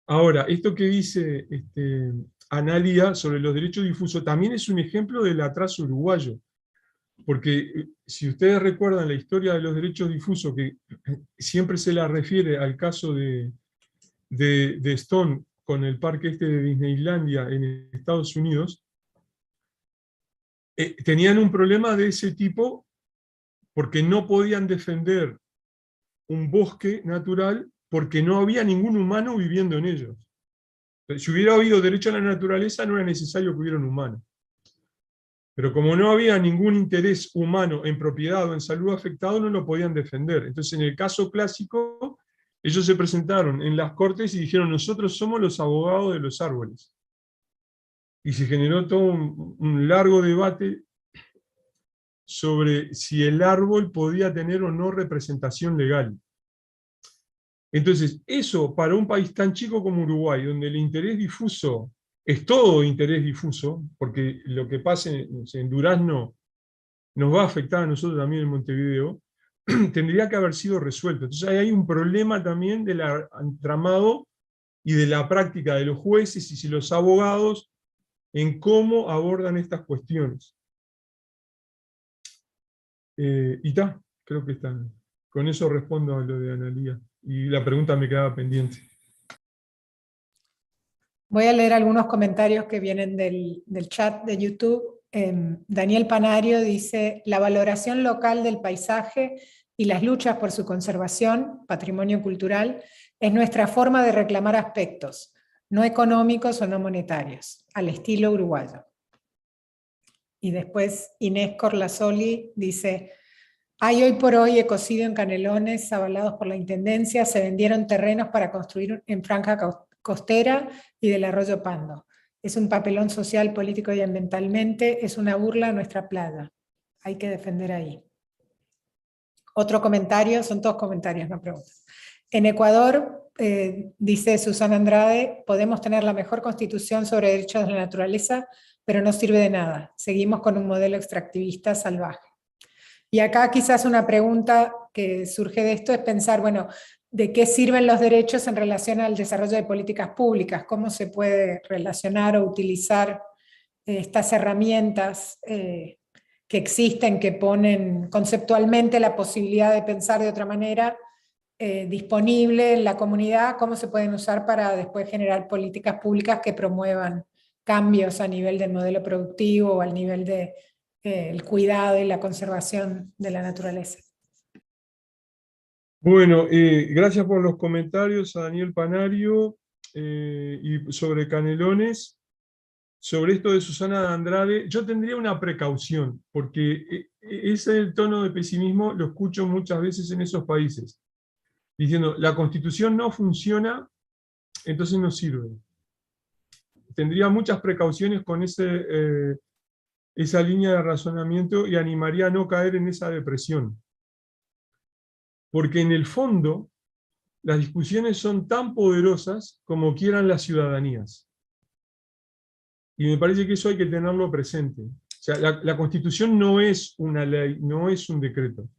Ahora, esto que dice Analía sobre los derechos difusos también es un ejemplo del atraso uruguayo. Porque si ustedes recuerdan la historia de los derechos difusos, que siempre se la refiere al caso de Stone con el parque de Disneylandia en Estados Unidos, tenían un problema de ese tipo porque no podían defender un bosque natural porque no había ningún humano viviendo en ellos. Si hubiera habido derecho a la naturaleza, no era necesario que hubiera un humano. Pero como no había ningún interés humano en propiedad o en salud afectado, no lo podían defender. Entonces, en el caso clásico, ellos se presentaron en las cortes y dijeron, nosotros somos los abogados de los árboles. Y se generó todo un largo debate sobre si el árbol podía tener o no representación legal. Entonces, eso para un país tan chico como Uruguay, donde el interés difuso es todo interés difuso, porque lo que pase en Durazno nos va a afectar a nosotros también en Montevideo, tendría que haber sido resuelto. Entonces ahí hay un problema también del entramado y de la práctica de los jueces y los abogados en cómo abordan estas cuestiones. Y está, creo que está. Con eso respondo a lo de Analía. Y la pregunta me quedaba pendiente. Voy a leer algunos comentarios que vienen del chat de YouTube. Daniel Panario dice, la valoración local del paisaje y las luchas por su conservación, patrimonio cultural, es nuestra forma de reclamar aspectos, no económicos o no monetarios, al estilo uruguayo. Y después Inés Corlazoli dice, hay hoy por hoy ecocidio en Canelones, avalados por la Intendencia, se vendieron terrenos para construir en franja costera y del arroyo Pando. Es un papelón social, político y ambientalmente, es una burla a nuestra playa. Hay que defender ahí. Otro comentario, son todos comentarios, no preguntas. En Ecuador, dice Susana Andrade, podemos tener la mejor constitución sobre derechos de la naturaleza, pero no sirve de nada. Seguimos con un modelo extractivista salvaje. Y acá quizás una pregunta que surge de esto es pensar, bueno, ¿de qué sirven los derechos en relación al desarrollo de políticas públicas? ¿Cómo se puede relacionar o utilizar estas herramientas que existen, que ponen conceptualmente la posibilidad de pensar de otra manera disponible en la comunidad? ¿Cómo se pueden usar para después generar políticas públicas que promuevan cambios a nivel del modelo productivo o al nivel de el cuidado y la conservación de la naturaleza? Bueno, gracias por los comentarios a Daniel Panario y sobre Canelones. Sobre esto de Susana Andrade, yo tendría una precaución, porque ese tono de pesimismo lo escucho muchas veces en esos países, diciendo, la Constitución no funciona, entonces no sirve. Tendría muchas precauciones con esa línea de razonamiento y animaría a no caer en esa depresión. Porque en el fondo, las discusiones son tan poderosas como quieran las ciudadanías. Y me parece que eso hay que tenerlo presente. O sea, la Constitución no es una ley, no es un decreto.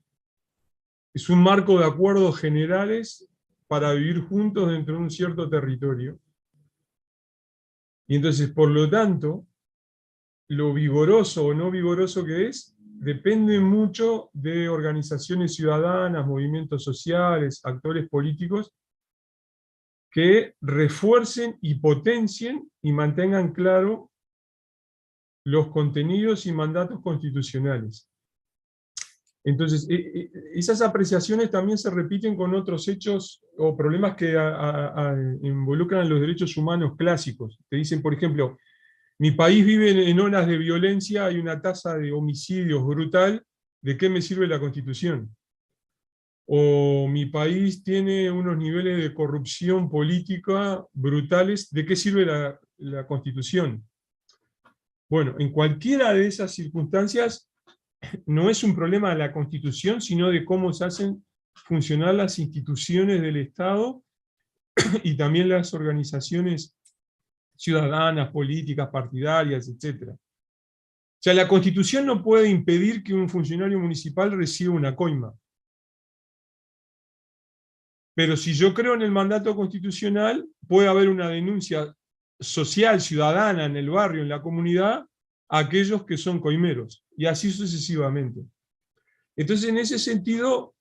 Es un marco de acuerdos generales para vivir juntos dentro de un cierto territorio. Y entonces, por lo tanto, lo vigoroso o no vigoroso que es, depende mucho de organizaciones ciudadanas, movimientos sociales, actores políticos, que refuercen y potencien y mantengan claro los contenidos y mandatos constitucionales. Entonces, esas apreciaciones también se repiten con otros hechos o problemas que involucran los derechos humanos clásicos. Te dicen, por ejemplo, mi país vive en olas de violencia, hay una tasa de homicidios brutal, ¿de qué me sirve la Constitución? O mi país tiene unos niveles de corrupción política brutales, ¿de qué sirve la Constitución? Bueno, en cualquiera de esas circunstancias no es un problema de la Constitución, sino de cómo se hacen funcionar las instituciones del Estado y también las organizaciones ciudadanas, políticas, partidarias, etc. O sea, la Constitución no puede impedir que un funcionario municipal reciba una coima. Pero si yo creo en el mandato constitucional, puede haber una denuncia social, ciudadana, en el barrio, en la comunidad, a aquellos que son coimeros, y así sucesivamente. Entonces, en ese sentido,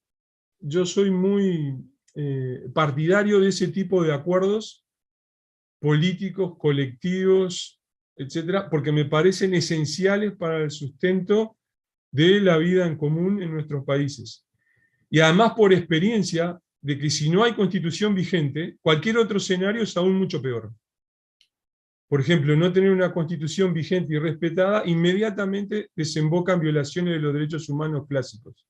yo soy muy partidario de ese tipo de acuerdos políticos, colectivos, etcétera, porque me parecen esenciales para el sustento de la vida en común en nuestros países. Y además por experiencia de que si no hay constitución vigente, cualquier otro escenario es aún mucho peor. por ejemplo, no tener una constitución vigente y respetada, inmediatamente desemboca en violaciones de los derechos humanos clásicos,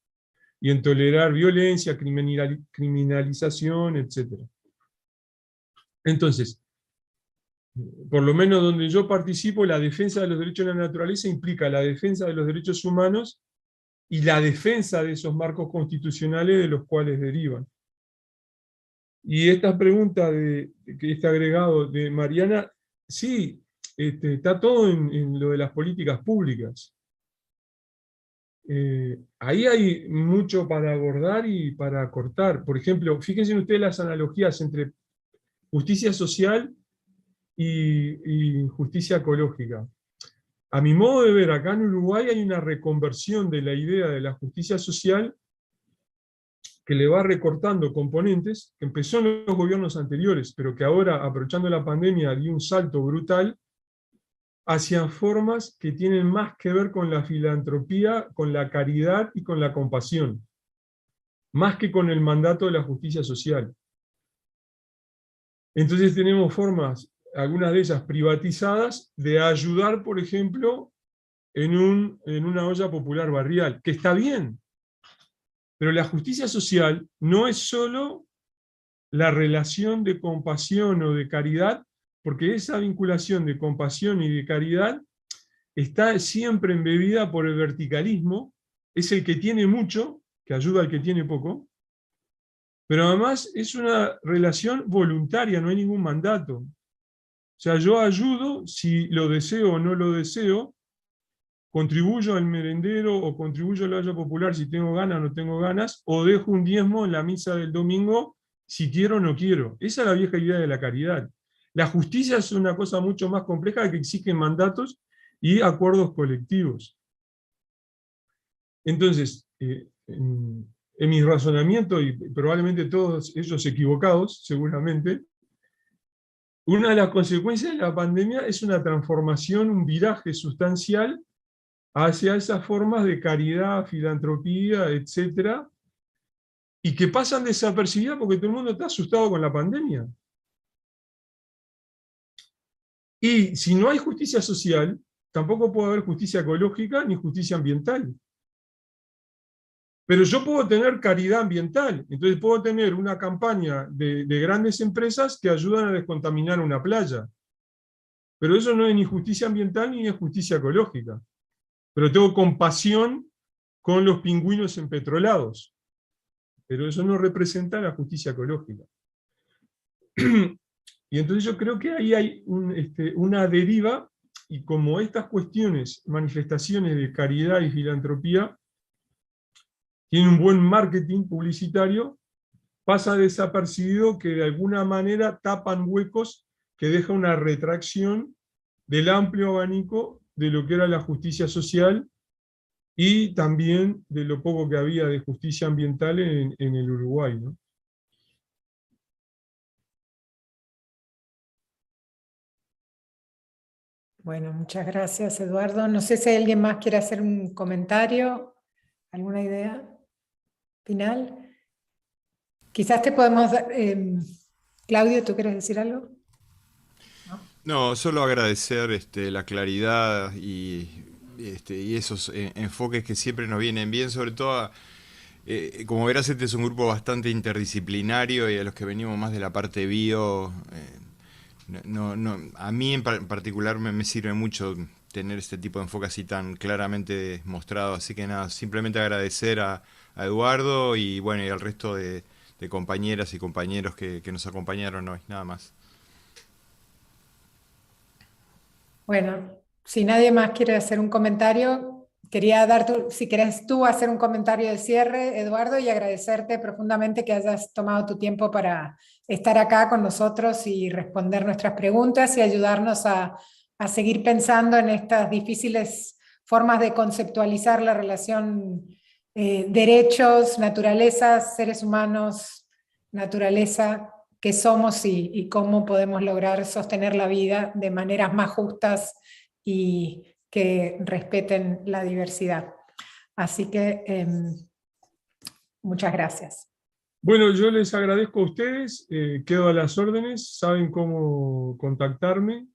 y en tolerar violencia, criminalización, etc. Entonces, por lo menos donde yo participo, la defensa de los derechos de la naturaleza implica la defensa de los derechos humanos y la defensa de esos marcos constitucionales de los cuales derivan. Y esta pregunta que está agregado de Mariana, sí, está todo en lo de las políticas públicas. Ahí hay mucho para abordar y para cortar. Por ejemplo, fíjense ustedes las analogías entre justicia social y justicia ecológica. A mi modo de ver, acá en Uruguay hay una reconversión de la idea de la justicia social que le va recortando componentes, que empezó en los gobiernos anteriores, pero que ahora, aprovechando la pandemia, dio un salto brutal hacia formas que tienen más que ver con la filantropía, con la caridad y con la compasión, más que con el mandato de la justicia social. Entonces tenemos formas, algunas de ellas privatizadas, de ayudar, por ejemplo, en una olla popular barrial, que está bien. Pero la justicia social no es solo la relación de compasión o de caridad, porque esa vinculación de compasión y de caridad está siempre embebida por el verticalismo, es el que tiene mucho, que ayuda al que tiene poco, pero además es una relación voluntaria, no hay ningún mandato. O sea, yo ayudo si lo deseo o no lo deseo, contribuyo al merendero o contribuyo a la olla popular si tengo ganas o no tengo ganas, o dejo un diezmo en la misa del domingo si quiero o no quiero. Esa es la vieja idea de la caridad. La justicia es una cosa mucho más compleja que exige mandatos y acuerdos colectivos. Entonces, en mi razonamiento, y probablemente todos ellos equivocados, seguramente, una de las consecuencias de la pandemia es una transformación, un viraje sustancial hacia esas formas de caridad, filantropía, etc., y que pasan desapercibidas porque todo el mundo está asustado con la pandemia. Y si no hay justicia social, tampoco puede haber justicia ecológica ni justicia ambiental. Pero yo puedo tener caridad ambiental, entonces puedo tener una campaña de grandes empresas que ayudan a descontaminar una playa. Pero eso no es ni justicia ambiental ni es justicia ecológica. Pero tengo compasión con los pingüinos empetrolados. Pero eso no representa la justicia ecológica. Y entonces yo creo que ahí hay una deriva, y como estas cuestiones, manifestaciones de caridad y filantropía, tienen un buen marketing publicitario, pasa desapercibido que de alguna manera tapan huecos que deja una retracción del amplio abanico de lo que era la justicia social y también de lo poco que había de justicia ambiental en el Uruguay, ¿no? Bueno, muchas gracias, Eduardo. No sé si alguien más quiere hacer un comentario, alguna idea final. Quizás te podemos dar... Claudio, ¿tú quieres decir algo? No, solo agradecer la claridad y esos enfoques que siempre nos vienen bien, sobre todo, como verás, este es un grupo bastante interdisciplinario y a los que venimos más de la parte bio, a mí en particular me sirve mucho tener este tipo de enfoque así tan claramente mostrado, así que nada, simplemente agradecer a Eduardo y bueno, y al resto de compañeras y compañeros que nos acompañaron hoy, nada más. Bueno, si nadie más quiere hacer un comentario, quería si querés tú hacer un comentario de cierre, Eduardo, y agradecerte profundamente que hayas tomado tu tiempo para estar acá con nosotros y responder nuestras preguntas y ayudarnos a seguir pensando en estas difíciles formas de conceptualizar la relación derechos, naturaleza, seres humanos, naturaleza, qué somos y cómo podemos lograr sostener la vida de maneras más justas y que respeten la diversidad. Así que muchas gracias. Bueno, yo les agradezco a ustedes, quedo a las órdenes, saben cómo contactarme.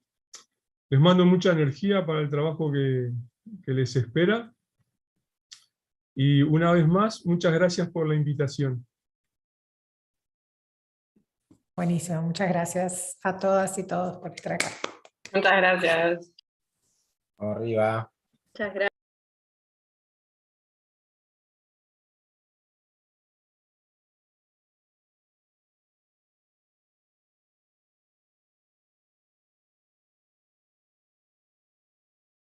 Les mando mucha energía para el trabajo que les espera. Y una vez más, muchas gracias por la invitación. Buenísimo, muchas gracias a todas y todos por estar acá. Muchas gracias. Arriba. Muchas gracias.